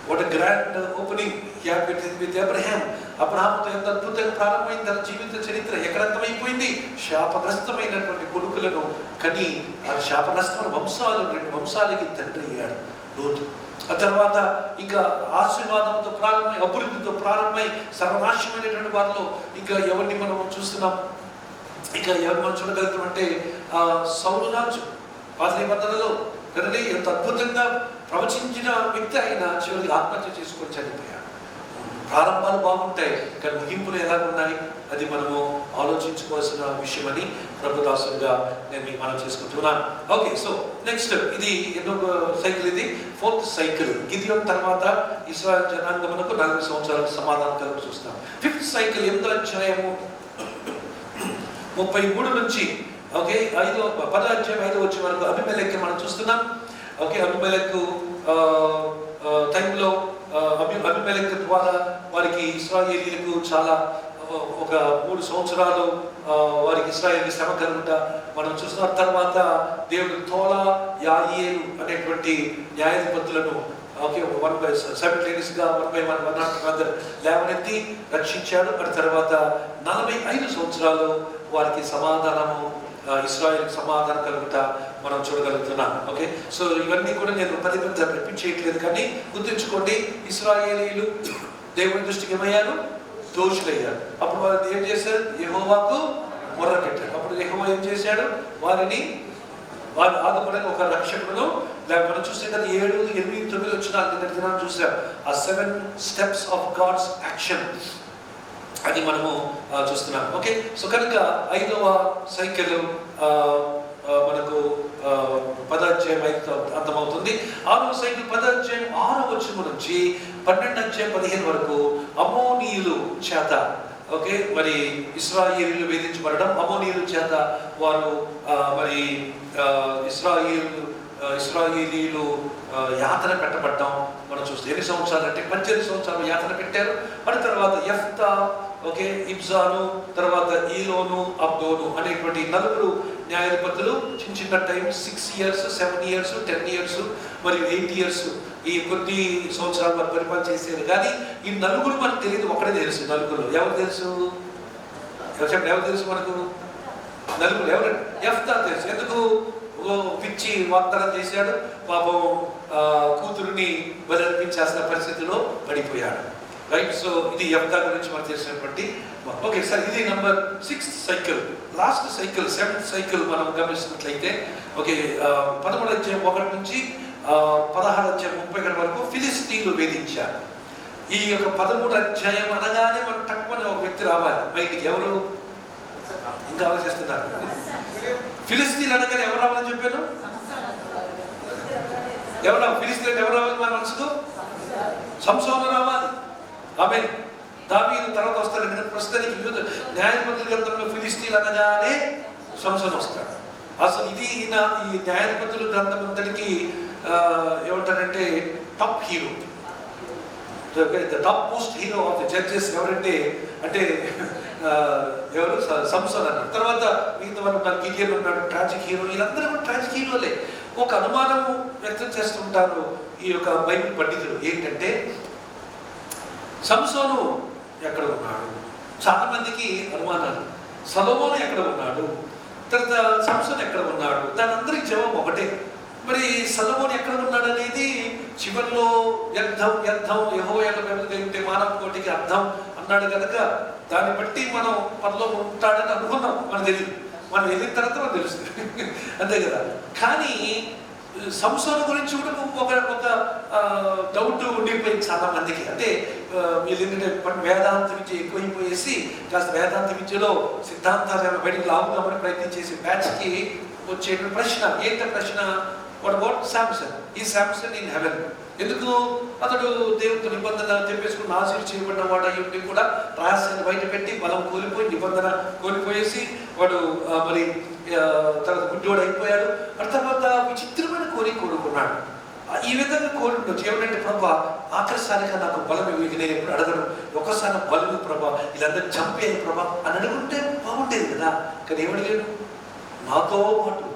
What a grand opening he had with Abraham. అబ్రహాముతో ఎంత అద్భుతంగా ప్రారంభమైంది తన జీవిత చరిత్ర. ఎక్కడ అంతమైపోయింది? శాపగ్రస్తమైనటువంటి కొడుకులను కానీ ఆ శాపగ్రస్తమైన వంశాలు 2 వంశాలకి తండ్రి అయ్యాడు లోతు. ఆ తర్వాత ఇంకా ఆశీర్వాదంతో ప్రారంభమై అభివృద్ధితో ప్రారంభమై సర్వనాశమైనటువంటి వారిలో ఇంకా ఎవరిని మనం చూస్తున్నాం, ఇంకా ఎవరు మనం చూడగలుగుతాం అంటే సౌలు రాజు పాత నిబంధనలో కదండి ఎంత అద్భుతంగా ప్రవచించిన వ్యక్తి అయినా చివరికి ఆత్మహత్య చేసుకొని చనిపోయాడు. ప్రారంభాలు బాగుంటాయి కానీ ముగింపులు ఎలా ఉన్నాయి అది మనము ఆలోచించుకోవాల్సిన విషయం అని ప్రభుదాసుగా నేను మీకు మనం చేసుకుంటున్నాను. ఓకే, సో నెక్స్ట్ ఇది ఎన్నో సైకిల్, ఇది 4th సైకిల్. గిదియోన్ తర్వాత ఇశ్రాయేలు జనాంగమునకు 40 సంవత్సరాలకు సమాధానం కలుగు చూస్తాం. 5th సైకిల్ 8వ అధ్యాయము 33 నుంచి ఓకే 10వ అధ్యాయం 5వ వచ్చే వరకు అబీమెలెక్కి మనం చూస్తున్నాం. ఓకే, అబీమెలెకు టైంలో అబీమెలెకు ద్వారా వారికి ఇశ్రాయేలీయులకు చాలా ఒక 3 సంవత్సరాలు వారికి ఇశ్రాయేలు శ్రమ కలుగుట మనం చూస్తున్న తర్వాత దేవుడు తోలా యాయేలు అనేటువంటి న్యాయాధిపతులను ఓకే 1/7 1 లేవనెత్తి రక్షించాడు. ఆ తర్వాత 45 సంవత్సరాలు వారికి సమాధానము ఇశ్రాయేలుకి సమాధానం కలుగుతా మనం చూడగలుగుతున్నాం. ఓకే, సో ఇవన్నీ కూడా నేను పది రిపీట్ చేయట్లేదు కానీ గుర్తుంచుకోండి, ఇశ్రాయేలీయులు దేవుని దృష్టికి ఏమయ్యారు? దోషులయ్యారు. అప్పుడు వారు ఏం చేశారు? యెహోవాకు మొర్ర పెట్టారు. అప్పుడు యెహోవా ఏం చేశాడు? వారు ఆదుకోవడానికి ఒక రక్షకుడును మనం చూస్తే కదా 7, 8, 9 వచ్చిన దినాన్ని చూసాం. ఆ 7 steps ఆఫ్ గాడ్స్ యాక్షన్ అది మనము చూస్తున్నాం. ఓకే, సో కనుక 5వ సైకిల్ మనకు 10వ అధ్యాయం 5 అర్థమవుతుంది. 6వ సైకిల్ 10వ అధ్యాయం 6వ వచనం నుంచి 12వ అధ్యాయం 15 వరకు అమోనీయులు చేత ఓకే మరి ఇశ్రాయేలీయులు వేధించబడడం, అమోనీయుల చేత వారు మరి ఇశ్రాయేలీయులు యాతన పెట్టబడ్డం మనం చూస్తాం. 8 సంవత్సరాలు అంటే 18 సంవత్సరాలు యాతన పెట్టారు. మరి తర్వాత యెఫ్తా ఓకే ఇబ్జాను తర్వాత ఈలోను అబ్దోను అనేటువంటి 4 న్యాయాధిపతులు చిన్న టైం 6 years 7 years 10 years మరియు 8 years ఈ కొన్ని సంవత్సరాలు పరిపాలన చేశారు. కానీ ఈ 4 మనకు తెలియదు, ఒకటే తెలుసు. 4 ఎవరు తెలుసు? ఎవరు తెలుసు మనకు? 4 ఎవరు? యెఫ్తా తెలుసు. ఎందుకు? పిచ్చి వాగ్దానం చేశాడు, పాపం కూతురుని బలర్పించాల్సిన పరిస్థితిలో పడిపోయాడు. రైట్, సో ఇది యెఫ్తా గురించి మనకు తెలిసినటువంటి ఓకే సార్. ఇది number 6th cycle. Last cycle 7th cycle మనం గమనిస్తున్నట్లయితే ఓకే 13వ అధ్యాయం 1 నుంచి 16వ అధ్యాయం 30 వరకు ఫిలిస్తీన్లు వేధించారు. ఈ యొక్క 13వ అధ్యాయం అనగానే మనం తక్కువ ఒక వ్యక్తి రావాలి బయటికి. ఎవరు ఇంకా ఆలోచిస్తున్నారు? ఫిలిస్తీన్లు అనగానే ఎవరు రావాలని చెప్పాను? ఎవరు ఫిలిస్తీన్లు ఎవరు రావాలి మన మనసుకు? సంసోను రావాలి. ఆమె దావీదు తర్వాత వస్తాడు కదా. ప్రస్తుతానికి న్యాయాధిపతుల గ్రంథంలో ఫిలిస్తీన్లు అనగానే సంసోను వస్తాడు. అసలు ఇది ఈ న్యాయాధిపతుల గ్రంథం అంతటికి ఏమంటారంటే top hero, the top most hero of the judges ఎవరంటే అంటే ఎవరు? సంసోన్ అన్నారు. తర్వాత మిగతా వాళ్ళు ఉన్నారు, గిడియోన్ ఉన్నాడు, ట్రాజిక్ హీరో. వీళ్ళందరూ కూడా ట్రాజిక్ హీరోలే. ఒక అనుమానము వ్యక్తం చేస్తుంటారు ఈ యొక్క బైబిల్ పండితులు. ఏంటంటే సంసోను ఎక్కడ ఉన్నాడు? చాలా మందికి అనుమానాలు. సొలొమోను ఎక్కడ ఉన్నాడు? తర్వాత సంసోను ఎక్కడ ఉన్నాడు? దాని అందరికి జవాబు ఒకటే. మరి సొలొమోను ఎక్కడ ఉన్నాడు అనేది చివరిలో వ్యర్థం యెహోవా యొక్క మానవ కోటికి అర్థం అన్నాడు కనుక దాన్ని బట్టి మనం మనలో ఉంటాడని అనుకున్నాం. మనకు తెలియదు, మనం వెళ్ళిన తర్వాత మనకు తెలుస్తుంది అంతే కదా. కానీ సంసోను గురించి కూడా ఒక డౌట్ ఉండిపోయింది చాలా మందికి. అంటే వీళ్ళు ఏంటంటే వేదాంత విద్య ఎక్కువైపోయేసి కాస్త వేదాంత విద్యలో సిద్ధాంతాలు బయటకు లాగుదామని ప్రయత్నం చేసి బ్యాచ్కి వచ్చే ప్రశ్న ఏంట ప్రశ్న? What about Samson? ఈ శాంసన్ ఇన్ హెవెన్. ఎందుకు? అతడు దేవుడితో నిబంధన తెప్పేసుకుని నాశనం చేయబడిన వాడు అయ్యి కూడా రహస్యాన్ని బయట పెట్టి బలం కోల్పోయి నిబంధన కోల్పోయేసి వాడు మరి తర్వాత గుడ్డివాడు అయిపోయాడు. ఆ తర్వాత విచిత్రమైన కోరుకున్నాడు. ఈ విధంగా కోరుకుండొచ్చు. ఏమిటంటే ప్రభా ఆఖరిసారిగా నాకు బలం ఇవి నేను ఎప్పుడు అడగను, ఒకసారి బలం ప్రభా వీళ్ళందరినీ చంపేది ప్రభా అని అడుగుంటే బాగుండేది కదా. కానీ ఏమడిగాడు? నాతో పాటు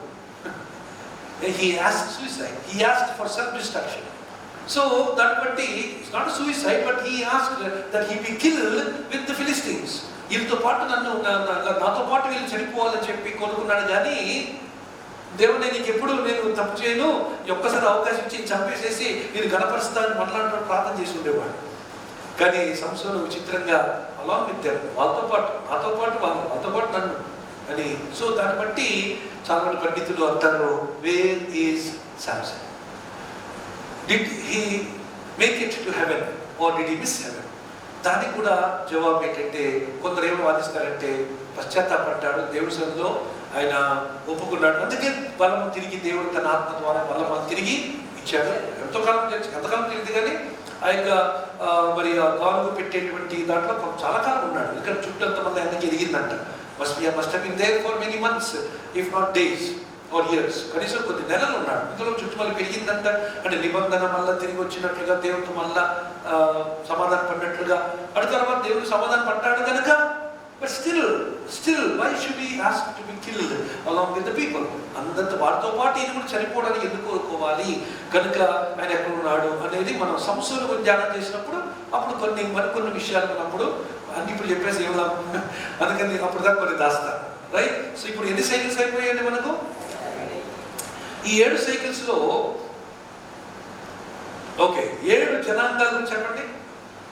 he asked suicide. He asked for self-destruction. So that batti it's not a suicide, but he asked that he be killed with the Philistines. వీళ్ళతో పాటు నాతో పాటు వీళ్ళు చనిపోవాలని చెప్పి కోరుకున్నాడు. కానీ దేవుడు నీకు ఎప్పుడు నేను తప్పు చేయను, ఒక్కసారి అవకాశం ఇచ్చి చంపేసేసి నేను గణపరుస్తాను మట్లాంటి ప్రార్థన చేసి ఉండేవాడు. కానీ సంసోను విచిత్రంగా అలాంగ్ విత్ దెమ్, వాళ్ళతో పాటు నన్ను అని. సో దాన్ని బట్టి చాలా మంది పండితులు అంటారు, where is Samson? Did he make it to heaven or did he miss heaven? దానికి కూడా జవాబు ఏంటంటే, కొందరు ఏమో వాదిస్తారంటే పశ్చాత్తాపడ్డాడు, దేవుడి సన్నిధిలో ఆయన ఒప్పుకున్నాడు, అందుకే బలం తిరిగి దేవుడు తన ఆత్మ ద్వారా బలం తిరిగి ఇచ్చాడు. ఎంతకాలం తెలియదు కానీ ఆ యొక్క మరి ఆ గానుగు పెట్టేటువంటి దాంట్లో చాలా కాలం ఉన్నాడు. ఇక్కడ చుట్టూ అంతమంది ఆయనకి ఎదిగిందంట. Must have been there for many months, if not days or years. కనీసం కొద్ది నెలలు ఉన్నాడు. ఇందులో చుట్టుమల్లి పెరిగిందంట. అంటే నిబంధన మళ్ళా తిరిగి వచ్చినట్లుగా, దేవుడితో మళ్ళా సమాధానం పడినట్లుగా. అటు తర్వాత దేవుడు సమాధానం పడ్డాడు కనుక, but still why should he ask to be killed along with the people? అందరితో వారితో పాటు ఈయన కూడా చనిపోవడానికి ఎందుకు కోరుకోవాలి? కనుక ఆయన ఎక్కడ ఉన్నాడు అనేది మనం సంసోను ధ్యానం చేసినప్పుడు అప్పుడు మరికొన్ని విషయాలు ఉన్నప్పుడు అన్ని ఇప్పుడు చెప్పేసి ఏం లాభం, అందుకని అప్పుడు దాకా కొన్ని దాస్తారు, రైట్? సో ఇప్పుడు ఎన్ని సైకిల్స్ అయిపోయాయండి మనకు? ఈ 7 సైకిల్స్లో ఓకే 7 జనాంగాల గురించి చెప్పండి.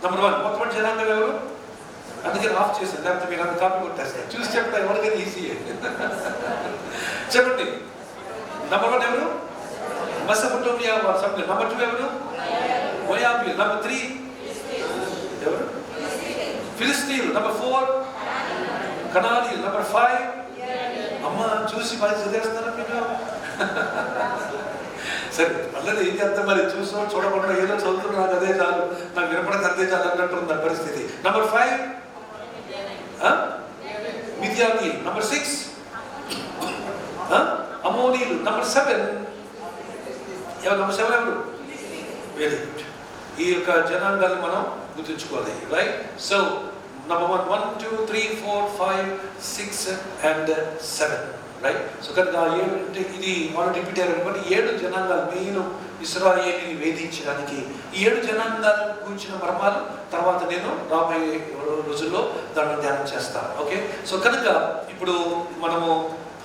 నెంబర్ 1 మొట్టమొదటి జనాంగం ఎవరు? అందుకే ఆఫ్ చేశాను, లేకపోతే మీరు అంత కాపీ కొట్టేస్తారు. చూసి చెప్పండి, ఎవరికైనా ఈజీ చెప్పండి. నెంబర్ 1 ఎవరు? మెసొపొటేమియా వారు సభ్యులు. నెంబర్ 2 ఎవరు? మోయాబీయులు. నెంబర్ 3 ఎవరు? ఫిలిస్తీయులు. నెంబర్ 4 కనానీయులు. నెంబర్ 5 అమ్మ చూసి బాగా చదివేస్తారా మీరు? సరే మళ్ళీ ఏం చేద్దాం మరి, చూడకుండా ఏదో చదువుతున్నారు అదే చాలు, నాకు వినపడక అంతే చాలు అన్నట్టు ఉంది పరిస్థితి. నెంబర్ 5 మిద్యానీయులు. నెంబర్ 6 అమోనీయులు. నెంబర్ 7 ఎవరు? Very good. ఈ యొక్క జనాంగాన్ని మనం గుర్తుంచుకోవాలి, right? So number 1, 2, 3, 4, 5, 6 and 7, right? So కనుక అంటే ఇది మనం రిపీట్ అయ్యారనుకోండి, 7 జనాంగాలు మెయిన్ ఇశ్రాయేలుని వేధించడానికి. ఈ 7 జనాంగాలు గురించిన మర్మాలు తర్వాత నేను రాబోయే రోజుల్లో దాన్ని ధ్యానం చేస్తాను. ఓకే, సో కనుక ఇప్పుడు మనము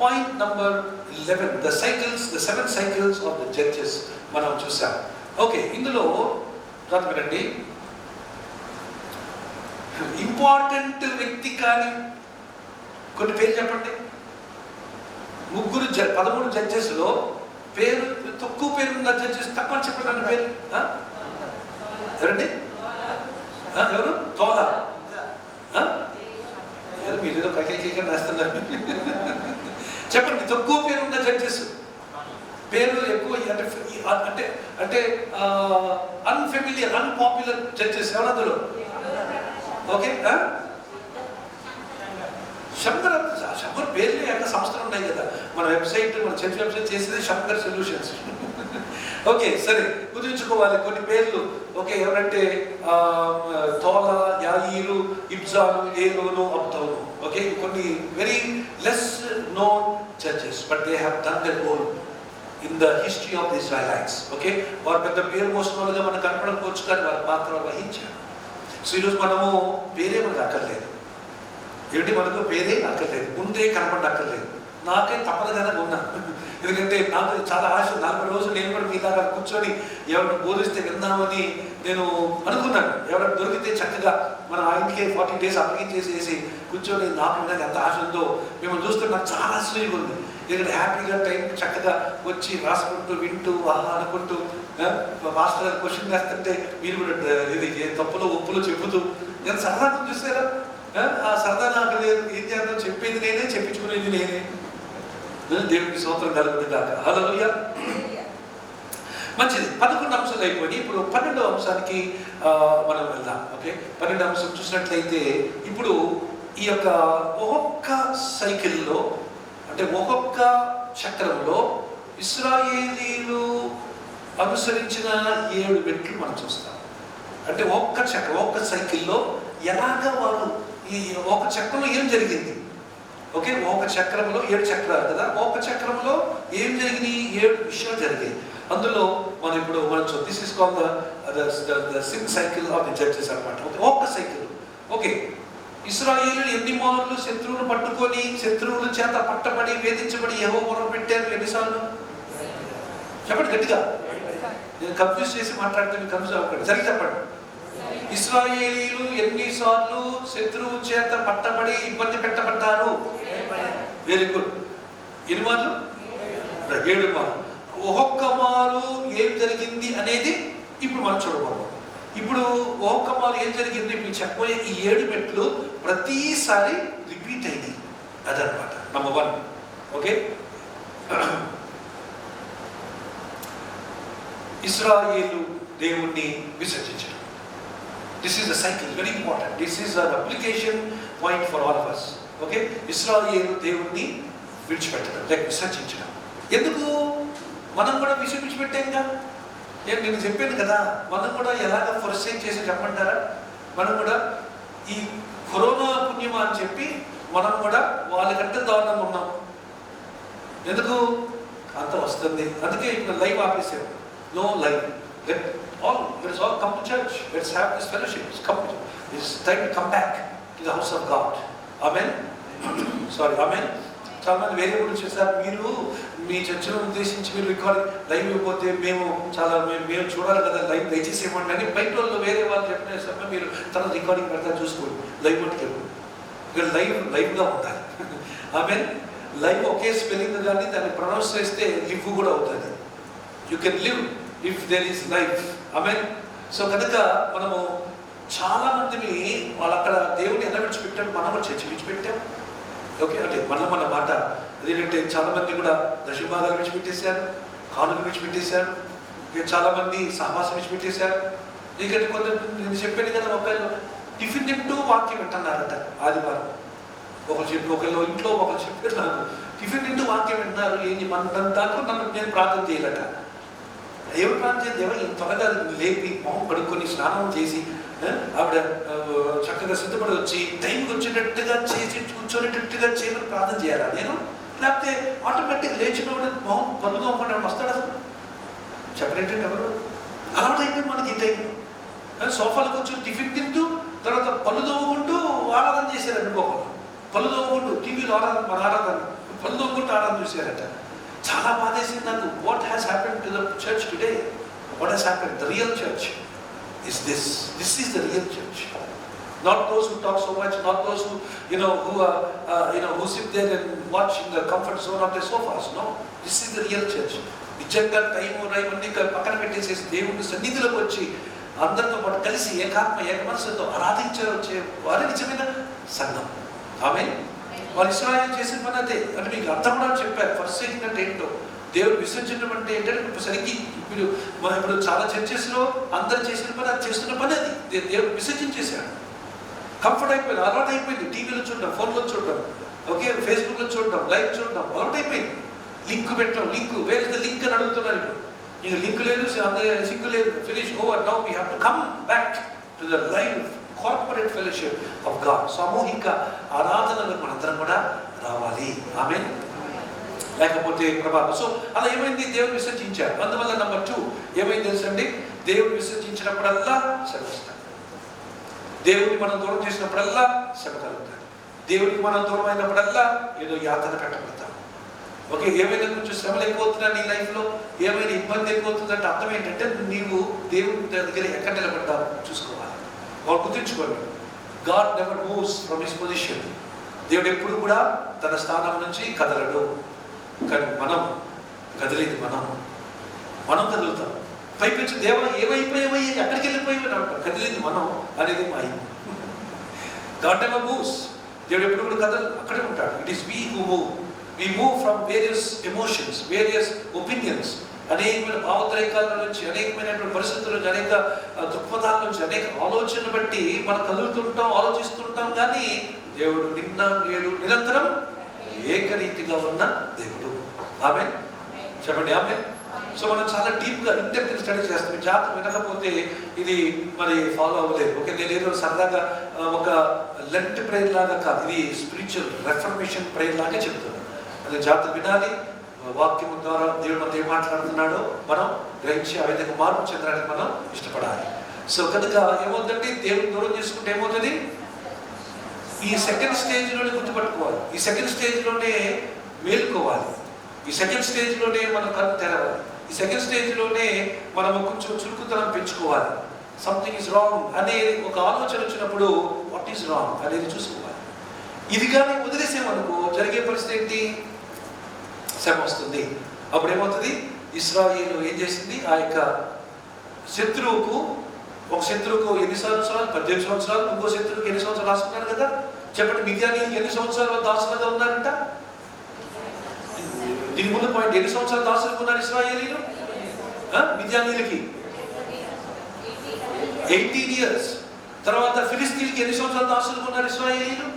point number 11, the 7 cycles of the judges మనం చూసాం. ఓకే, ఇందులో వినండి, ఇంపార్టెంట్ వ్యక్తి కానీ కొన్ని పేరు చెప్పండి. 13 జడ్జెస్ లో పేరు తక్కువ పేరు ఉన్న జడ్జెస్ తక్కువ చెప్పండి. పేరు ఎవరండి? ఎవరు? తోలా. మీరు ఏదో కైకేకీగా రాస్తున్నారు. చెప్పండి, తక్కువ పేరు ఉన్న జడ్జెస్ పేరు ఎక్కువ అంటే అంటే అన్ఫెమిలియర్, అన్పాపులర్ జడ్జెస్ ఎవరందులో? ఓకే, శంకర్ పేర్లే అక్కడ సంస్థలు ఉన్నాయి కదా. మన వెబ్సైట్, మన చర్చ్ వెబ్సైట్ చేసేది శంకర్ సొల్యూషన్స్. ఓకే, సరే గుర్తుంచుకోవాలి కొన్ని పేర్లు. ఓకే, ఎవరంటే తోలా, యాయీరు, ఇబ్జాను, ఏలోను, అబ్తోను. ఓకే, కొన్ని very less known judges, but they have done their role in the history of the Israelites. Okay, వారు పెద్ద పేరు మోసిన వాళ్ళుగా మనకు కనపడకపోవచ్చు, కానీ వారి పాత్ర వహించారు. సో ఈరోజు మనము పేరే మనకు అక్కర్లేదు. ఏమిటి, మనకు పేరే అక్కర్లేదు, ముందే కనపడక్కర్లేదు. నాకే తప్పదుగానే ఉన్నాను, ఎందుకంటే నాకు చాలా ఆశ. 40 రోజులు నేను కూడా మీలాగా కూర్చొని ఎవరిని బోధిస్తే విందామని నేను అనుకున్నాను. ఎవరైనా దొరికితే చక్కగా మన ఆయనకే 40 days అప్పగించేసేసి కూర్చొని నాకు వినడానికి ఎంత ఆశ ఉందో మిమ్మల్ని చూస్తే నాకు చాలా ఆశ్చర్యంగా ఉంది. ఎందుకంటే హ్యాపీగా టైం చక్కగా వచ్చి రాసుకుంటూ వింటూ అనుకుంటూ మాస్టర్ గారు క్వశ్చన్ వేస్తుంటే మీరు కూడా ఇది తప్పులు ఒప్పులు చెబుతూ నేను సరదాగా చూసారా? ఆ సరదా నాకు లేదు, ఏం చేద్దాం, చెప్పేది నేనే, చెప్పించుకునేది నేనే. దేవుడికి స్తోత్రం కలుగుతుంది కాక. హల్లెలూయా. మంచిది, 11 అంశాలు అయిపోయి ఇప్పుడు 12వ అంశానికి మనం వెళ్దాం. ఓకే, 12వ అంశం చూసినట్లయితే ఇప్పుడు ఈ యొక్క ఒక్కొక్క సైకిల్లో అంటే ఒక్కొక్క చక్రంలో ఇశ్రాయేలీలు అనుసరించిన 7 మెట్లు మనం చూస్తాం. అంటే ఒక్క సైకిల్లో ఎలాగ వారు ఈ ఒక చక్రంలో ఏం జరిగింది. ఓకే, ఒక చక్రంలో 7 చక్రాలు కదా, ఒక చక్రంలో ఏం జరిగింది? 7 విషయాలు జరిగాయి. అందులో మనం ఇప్పుడు this is called the 6th cycle of the judges అన్నమాట. ఒక్క సైకిల్. ఓకే, ఇశ్రాయేలు ఎన్ని మార్లు శత్రువులు పట్టుకొని శత్రువుల చేత పట్టబడి వేధించబడి యెహోవా మొర పెట్టారు ఎన్నిసార్లు? చెప్పండి గట్టిగా. నేను కన్ఫ్యూజ్ చేసి మాట్లాడితే కన్ఫ్యూజ్ అవ్వకండి. సరిగ్గా చెప్పండి. ఇశ్రాయేలీలు ఎన్నిసార్లు శత్రువు చేత పట్టబడి ఇబ్బంది పెట్టబడ్డారు? Very good. ఎన్ని మార్లు? 7 మార్లు. ఒక్కొక్క మారు ఏం జరిగింది అనేది ఇప్పుడు మనం చూడబోతాం. ఇప్పుడు ఒక్కొక్క మారు ఏం జరిగింది మీకు చెప్పబోయే ఈ 7 మెట్లు ప్రతిసారి రిపీట్ అయింది. అదనమాట నంబర్ 1. ఓకే, ఇశ్రాయేలు దేవుణ్ణి విసర్జించడం. This is the cycle, very important. This is an application point for all of us. Okay, ఇశ్రాయేలు దేవుణ్ణి విడిచిపెట్టడం లేక విసర్జించడం. ఎందుకు? మనం కూడా విడిచిపెట్టాంగా. నేను చెప్పాను కదా, మనం కూడా ఎలాగ ఫోర్సేట్ చేసి చెప్పంటారా? మనం కూడా ఈ కరోనా పుణ్యమా అని చెప్పి మనం కూడా వాళ్ళకంటే దారుణంగా ఉన్నాం. ఎందుకు? అంత వస్తుంది, అందుకే ఇక్కడ లైవ్ ఆపేసాం. No live. Let's all come to church. Let's have this fellowship. It's time to come back to the house of God. Amen. Sorry, amen. చాలా మంది వేరే గురించి చేస్తారు. మీరు మీ చర్చను ఉద్దేశించి మీరు రికార్డింగ్ లైవ్ ఇవ్వకపోతే మేము చూడాలి కదా లైవ్, దయచేసి ఇవ్వండి అని బయట వాళ్ళు వేరే వాళ్ళు చెప్పిన సమయం మీరు తన రికార్డింగ్ పెడతా చూసుకోండి. లైవ్ మటుకు ఇక్కడ లైవ్గా ఉండాలి. ఆమెన్. లైవ్ ఒకే స్పెల్లింగ్ కానీ దాన్ని ప్రొనౌన్స్ చేస్తే లివ్ కూడా అవుతుంది. You can live if there is life. Amen. So కనుక మనము చాలా మందిని వాళ్ళు అక్కడ దేవుని ఎలా విడిచిపెట్టారు, మనం కూడా చర్చ విడిచిపెట్టాం. ఓకే, అంటే మన మాట అదేంటంటే చాలా మంది కూడా దశభాగాలు విడిచిపెట్టేశారు, కానుక విడిచిపెట్టేశారు, చాలా మంది సహవాసం విడిచిపెట్టేశారు. ఎందుకంటే కొందరు నేను చెప్పాను కదా, ఒకళ్ళు టిఫిన్ తింటూ వాక్యం వింటున్నారట ఆదివారం. ఒకళ్ళు ఇంట్లో ఒకళ్ళు చెప్పారు నాకు, టిఫిన్ తింటూ వాక్యం వింటున్నారు. ఏంటి మన దాంట్లో నేను ప్రార్థన చేయాలట. ఏమి ప్రార్థన చేయాలి? ఎవరు త్వరగా లేపి మొహం కడుక్కొని స్నానం చేసి ఆవిడ చక్కగా సిద్ధపడి వచ్చి టైంకి వచ్చేటట్టుగా చేసి కూర్చోనేటట్టుగా చేయమని ప్రార్థన చేయాలా నేను? లేకపోతే ఆటోమేటిక్ లేచినప్పుడు మొహం పనుగా అవ్వకుండా వస్తాడు అసలు? చెప్పలేంటే ఎవరు? అలవాటు అయిపోయింది మనకి ఈ టైం. సోఫాలకు వచ్చి టిఫిన్ తింటూ తర్వాత పళ్ళు తోముకుంటూ ఆరాధన చేశారు. అనుకోకుండా పళ్ళు తోముకుంటూ టీవీలో ఆరాధన పళ్ళు తోముకుంటూ ఆరాధన చూశారట. చాలా బాధేసింది నాకు. What has happened to the church today? What has happened? The real church is this is the real church. Not those who talk so much, not those who who sit there and watch in the comfort zone of their sofas. No, this is the real church. నిజంగా time అన్ని పక్కన పెట్టేసేసి దేవుని సన్నిధిలోకి వచ్చి అందరితో పాటు కలిసి ఏకాత్మ ఏక మనసుతో ఆరాధించే వారి నిజమైన సంఘం. ఆమేన్. వాళ్ళు ఇశ్రాయేలు చేసిన పని అదే. అంటే మీకు అర్థం కూడా చెప్పారు. ఫస్ట్ అంటే ఏంటో, దేవుడు విసర్జించడం అంటే ఏంటంటే సరిగ్గా ఇప్పుడు చాలా చర్చెస్లో అందరు చేసిన పని అది చేస్తున్న పని అది. దేవుడు విసర్జించేశాడు. కంఫర్ట్ అయిపోయింది, అలవాటు అయిపోయింది. టీవీలో చూడడం, ఫోన్లో చూడడం, ఓకే, ఫేస్బుక్లో చూడడం, లైవ్ చూడడం అలవాటు అయిపోయింది. లింక్ పెట్టడం, వేర్ ఇస్ ద లింక్ అని అడుగుతున్నారు. ఇప్పుడు ఇక లింక్ లేదు, సింక్ లేదు, finish over. Now we have to come back to the live corporate fellowship of God. సామూహిక ఆరాధనలో మనందరం కూడా రావాలి. ఆమేన్. లేకపోతే ప్రభావం. సో అలా ఏమైంది? దేవుడు విసర్జించారు. అందువల్ల నెంబర్ 2 ఏమైంది తెలుసండి? దేవుడు విసర్జించినప్పుడల్లా శ్రమ వస్తాడు. దేవుడిని మనం దూరం చేసినప్పుడల్లా శ్రమ కలుగుతాడు. దేవుడికి మనం దూరం అయినప్పుడల్లా ఏదో యాతన పెట్టబడతాం. ఓకే, ఏమైనా కొంచెం శ్రమలు ఎక్కువవుతున్నా నీ లైఫ్లో, ఏమైనా ఇబ్బంది ఎక్కువవుతుందంటే అర్థం ఏంటంటే నీవు దేవుడి దగ్గర ఎక్కడ నిలబడ్డావు చూసుకోవాలి. వాళ్ళు గుర్తుంచుకోండి, God never moves from his position. దేవుడు ఎప్పుడు కూడా తన స్థానం నుంచి కదలడు. కానీ మనం కదిలేదు, మనం కదులుతాం. పైపించి దేవా ఏమైపోయావో, ఎక్కడికి వెళ్ళిపోయావని అంటాం. కదిలేదు మనం అనేది మా అయ్యి. God never moves. దేవుడు ఎప్పుడు కూడా కదలు, అక్కడే ఉంటాడు. It is we who move. We move from various emotions, various opinions, అనేకమైన భావోద్రేకాల నుంచి, అనేకమైనటువంటి పరిస్థితుల నుంచి, అనేక దృక్పథాల నుంచి, అనేక ఆలోచనలు బట్టి మనం కదులుతుంటాం, ఆలోచిస్తుంటాం. కానీ దేవుడు నిన్న నేడు నిరంతరం ఏకరీతిగా ఉన్న దేవుడు. ఆమేన్. చెప్పండి ఆమేన్. సో మనం చాలా డీప్గా ఇంటెక్ట్ స్టడీ చేస్తాం. జాగ్రత్త వినకపోతే ఇది మరి ఫాలో అవ్వలేదు. ఓకే, నేను ఏదో సరదాగా ఒక లెంట్ ప్రేయర్ లాగా కాదు, ఇది స్పిరిచువల్ రెఫర్మేషన్ ప్రేయర్ లాగే చెప్తున్నాను. అది జాగ్రత్త వినాలి. వాక్యం ద్వారా దేవుడు మనతో ఏం మాట్లాడుతున్నాడో మనం గ్రహించి ఆ విధంగా మార్పు చెందడానికి మనం ఇష్టపడాలి. సో కనుక ఏమవుతుందంటే దేవుడిని దూరం చేసుకుంటే ఏమవుతుంది? ఈ సెకండ్ స్టేజ్లోనే గుర్తుపట్టుకోవాలి, ఈ సెకండ్ స్టేజ్లోనే మేలుకోవాలి, ఈ సెకండ్ స్టేజ్లోనే మనం కన్ను తెరవాలి, ఈ సెకండ్ స్టేజ్లోనే మనము కొంచెం చురుకుతనం పెంచుకోవాలి. సంథింగ్ ఈజ్ రాంగ్ అనే ఒక ఆలోచన వచ్చినప్పుడు వాట్ ఈజ్ రాంగ్ అనేది చూసుకోవాలి. ఇది కానీ వదిలేసేమనుకో జరిగే పరిస్థితి ఏంటి? శ్రమ వస్తుంది. అప్పుడు ఏమవుతుంది? ఇశ్రాయేలు ఏం చేసింది? ఆ యొక్క శత్రువుకు, ఒక శత్రువుకు ఎన్ని సంవత్సరాలు? 18 సంవత్సరాలు. ఇంకో శత్రువుకి ఎన్ని సంవత్సరాలు రాసుకున్నారు కదా? చెప్పండి, మిద్యానీయులు ఎన్ని సంవత్సరాలు దాసులుగా ఉన్నారంట? దీని ముందు పాయింట్, ఎన్ని సంవత్సరాలు దాసులుగా ఉన్నారు ఇశ్రాయేలీలు? మిద్యానీయులకి 18 years. తర్వాత ఫిలిస్తీన్కి ఎన్ని సంవత్సరాలు దాసులుగా ఉన్నారు ఇశ్రాయేలీలు?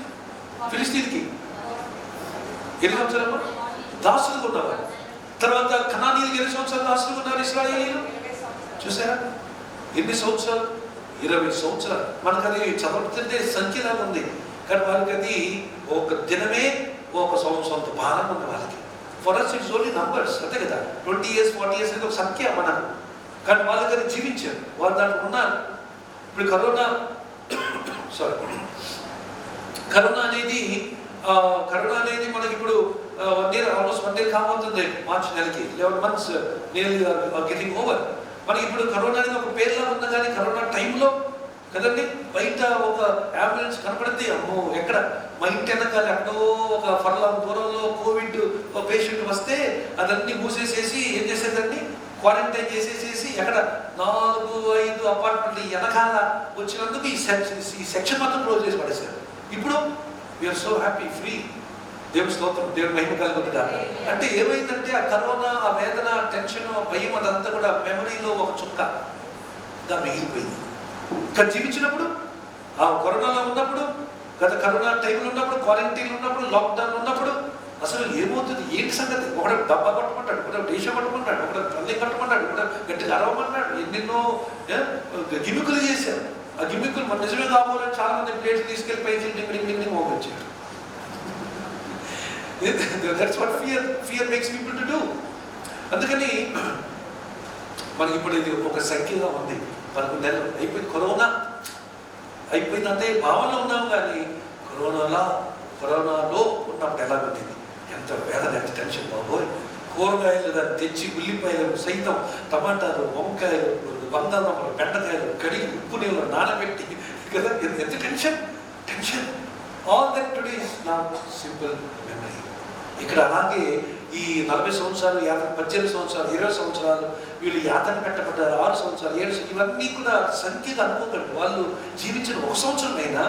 ఫిలిస్తీన్కి ఎన్ని సంవత్సరాలు దాసులుగా ఉన్నవారు. తర్వాత కనానీయులకి ఎన్ని సంవత్సరాలు దాసులుగా ఉన్నారు ఇశ్రాయేలీలు? చూసారా ఎన్ని సంవత్సరాలు? 20 సంవత్సరాలు. మనకు అది చదువుతుంటే సంఖ్యలాగా ఉంది, కానీ వాళ్ళకి అది ఒక దినమే ఒక సంవత్సరంత భారం ఉంది వాళ్ళకి. For us it's only numbers, అంతే కదా. 20 years 40 years అనేది ఒక సంఖ్య మనకు, కానీ వాళ్ళకి అది జీవించారు, వాళ్ళు దాంట్లో ఉన్నారు. ఇప్పుడు కరోనా అనేది మనకి ఇప్పుడు 1 year, ఆల్మోస్ట్ 1 year కాబోతుంది. మార్చి నెలకి 11 months గెటింగ్ ఓవర్. మనకి ఇప్పుడు కరోనా అనేది ఒక పేరులా ఉంది, కానీ కరోనా టైంలో కదండి బయట ఒక అంబులెన్స్ కనపడితే అమ్మో ఎక్కడ మా ఇంటి వెనకాల ఎక్కడో ఒక ఫర్లాంగ్ దూరంలో కోవిడ్ పేషెంట్ వస్తే అదన్నీ మూసేసేసి ఏం చేసేదండి, క్వారంటైన్ చేసేసేసి ఎక్కడ 4-5 అపార్ట్మెంట్లు వెనకాల వచ్చినందుకు ఈ సెక్షన్ మొత్తం క్లోజ్ చేసి పడేశారు. ఇప్పుడు వీఆర్ సో హ్యాపీ, ఫ్రీ. దేవుని స్తోత్రం, దేవుని మహిమ కలుగుతుందా. అంటే ఏమైందంటే ఆ కరోనా, ఆ వేదన, ఆ టెన్షన్, ఆ భయం అదంతా కూడా మెమరీలో ఒక చుక్కగా మిగిలిపోయింది. కానీ జీవించినప్పుడు, ఆ కరోనాలో ఉన్నప్పుడు, గత కరోనా టైంలో ఉన్నప్పుడు, క్వారంటైన్ ఉన్నప్పుడు, లాక్డౌన్ ఉన్నప్పుడు అసలు ఏమవుతుంది, ఏంటి సంగతి? ఒకటి డబ్బా కొట్టమంటాడు, ఒకటి దేశం కొట్టమంటాడు, ఒకటి తల్లి కొట్టమంటాడు, ఒకటి గట్టిగా అరవమన్నాడు, ఎన్నెన్నో గిమికులు చేశారు. ఆ గిమికులు మన నిజమే కావాలని చాలా మంది ప్లేట్లు తీసుకెళ్ళి పైకి డింగ్ మోగించారు. That's what fear makes people to do. అందుకని మనకి ఇప్పుడు ఇది ఒక సంఖ్యగా ఉంది. 11 నెలలు అయిపోయింది, కరోనా అయిపోయింది అంతే భావనలో ఉన్నాము, కానీ కరోనాలో ఉన్నప్పుడు ఎలా ఉంటుంది, ఎంత వేదన, ఎంత టెన్షన్ బాబోయ్. కూరగాయలు దాన్ని తెచ్చి, ఉల్లిపాయలు సైతం, టమాటాలు, వంకాయలు, బంగాళదుంపలు, బెండకాయలు కడిగి ఉప్పు నీళ్ళు నానబెట్టి కదా, ఎంత tension. All that today is now simple memory. ఇక్కడ అలాగే ఈ 40 సంవత్సరాలు, 18 సంవత్సరాలు, 20 సంవత్సరాలు వీళ్ళు యాతన పెట్టబడ్డారు, 6 సంవత్సరాలు, 7 ఇవన్నీ కూడా సంఖ్యగా అనుకోకండి. వాళ్ళు జీవించిన 1 సంవత్సరమైనా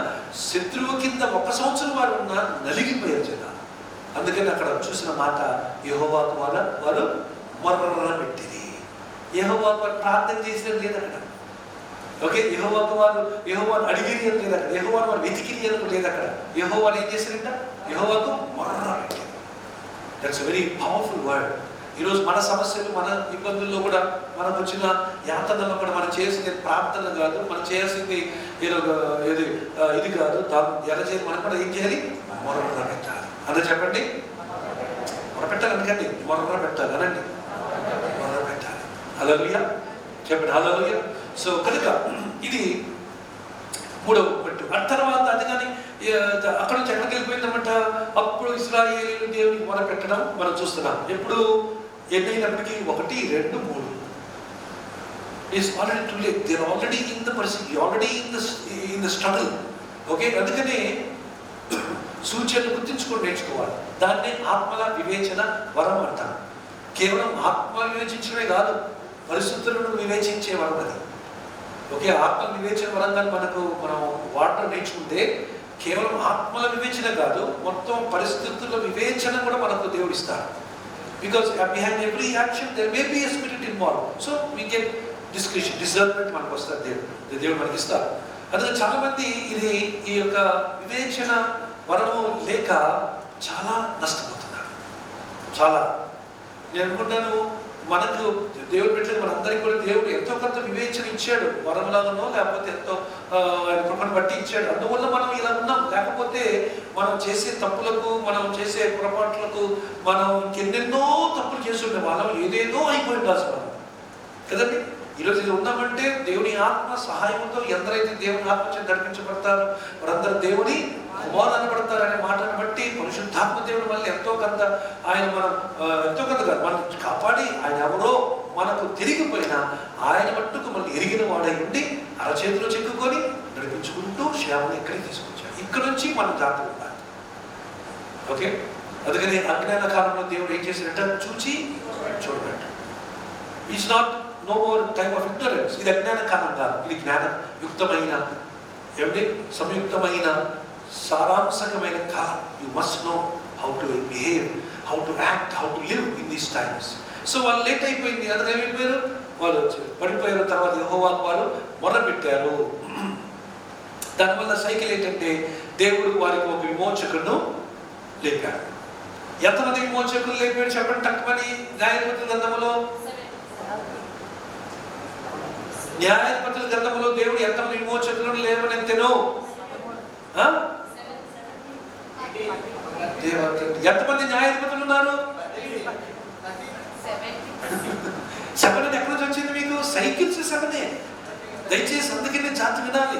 శత్రువు కింద 1 సంవత్సరం వారు ఉన్న నలిగిపోయారు జనాలు. అందుకని అక్కడ చూసిన మాట, యెహోవాకు వారు మొర్ర పెట్టింది. యెహోవాకు వారు ప్రార్థన చేసినది లేదు అక్కడ. ఓకే, యెహోవాను అడిగిరి అని లేదు అక్కడ. యెహోవాను వారు వెతికిరి అని లేదు అక్కడ. యెహోవాను ఏం చేశారంట? యెహోవాకు మొర్ర పెట్టింది. That's a very powerful word. ఈరోజు మన సమస్యలు, మన ఇబ్బందుల్లో కూడా, మనకు వచ్చిన యాతనలో కూడా మనం చేసింది ప్రార్థన కాదు, మనం చేయాల్సింది ఇది కాదు. ఎలా చేయాలి? మనం కూడా ఏం చేయాలి? మొర్ర పెట్టాలి. అదే చెప్పండి, మొర్ర పెట్టాలి. అందుకండి మొర్ర పెట్టాలి అనండి, మొర్ర పెట్టాలి. హల్లెలూయా చెప్పండి, హల్లెలూయా. సో కనుక ఇది 3వ పట్టు. ఆ తర్వాత అది కానీ అక్కడ నుంచి ఎక్కడికి వెళ్ళిపోయిందన్నమాట. అప్పుడు ఇశ్రాయేలీయులు దేవునికి మొర పెట్టడం మనం చూస్తున్నాం. ఎప్పుడు ఎన్నైనప్పటికీ 1, 2, 3 is already too late. They are already in the పరిస్థితి, already in the struggle. Okay, అందుకనే సూచనలు గుర్తించుకొని నేర్చుకోవాలి. దాన్నే ఆత్మల వివేచన వరం అంటాం. కేవలం ఆత్మ వివేచించడమే కాదు, పరిస్థితులను వివేచించే వరం అది. ఓకే, ఆత్మ వివేచన వరంగా మనం వాడటం నేర్చుకుంటే కేవలం ఆత్మల వివేచన కాదు, మొత్తం పరిస్థితుల వివేచన కూడా మనకు దేవుడు ఇస్తారు. Because behind every action there may be a spirit involve. So we get discernment మనకు వస్తుంది, దేవుడు మనకి ఇస్తారు. అందుకని చాలా మంది ఈ యొక్క వివేచన వరము లేక చాలా నష్టపోతున్నారు. చాలా నేను అనుకుంటాను, మనకు దేవుడు పెట్టలేదు, మనందరికీ కూడా దేవుడు ఎంతో కొంత వివేచన ఇచ్చాడు, వరంలాగానో లేకపోతే ఎంతో ఆయన కృపను బట్టి ఇచ్చాడు. అందువల్ల మనం ఇలా ఉన్నాం. లేకపోతే మనం చేసే తప్పులకు, మనం చేసే పొరపాట్లకు మనం ఎన్నెన్నో తప్పులు చేస్తుండే వాళ్ళం, ఏదేదో అయిపోయి ఉండాల్సి మనం కదండి. ఈరోజు ఇది ఉన్నామంటే దేవుని ఆత్మ సహాయంతో, ఎందరైతే దేవుని ఆత్మ చేత నడిపించబడతారో వారందరూ దేవుని కుమారుడు అనబడతారనే మాటను బట్టి పరిశుద్ధాత్మ దేవుడు మళ్ళీ ఎంతో కొంత ఆయన ఎంతో కొంత కాదు మనం కాపాడి ఆయన ఎవరో మనకు తిరిగిపోయినా ఆయన మట్టుకు మళ్ళీ ఎరిగిన వాడై ఉండి అరచేతిలో చెక్కుకొని నడిపించుకుంటూ శ్యామని ఇక్కడికి తీసుకొచ్చాడు. ఇక్కడ నుంచి మనం జాగ్రత్త ఉండాలి. ఓకే, అందుకని అజ్ఞాన కాలంలో దేవుడు ఏం చేసినట్టు చూచి చూడబెట్ట. It's not no more time of ignorance. ఇది అజ్ఞాన కాలం కాదు, ఇది జ్ఞానయుక్తమైన సంయుక్తమైన సారాంశకమైన కాలం. You must know how to behave, how to act, how to live in these times. So వాళ్ళు లేట్ అయిపోయింది, అందులో ఏమైపోయారు, వాళ్ళు పడిపోయారు. తర్వాత యెహోవాకు వాళ్ళు మొరపెట్టారు. దానివల్ల సైకిల్ ఏంటంటే దేవుడు వారికి ఒక విమోచకులను లేపాడు. ఎంతమంది విమోచకులు లేపాడు చెప్పండి తక్కువని. న్యాయాధిపతుల గ్రంథములో దేవుడు ఎంతమంది విమోచకులను లేవనెత్తెను? ఎంతమంది న్యాయాధిపతులు ఉన్నారు? 7 ఎక్కడి నుంచి వచ్చింది మీకు? సైకిల్స్ 7. దయచేసి అందుకనే జాతి వినాలి.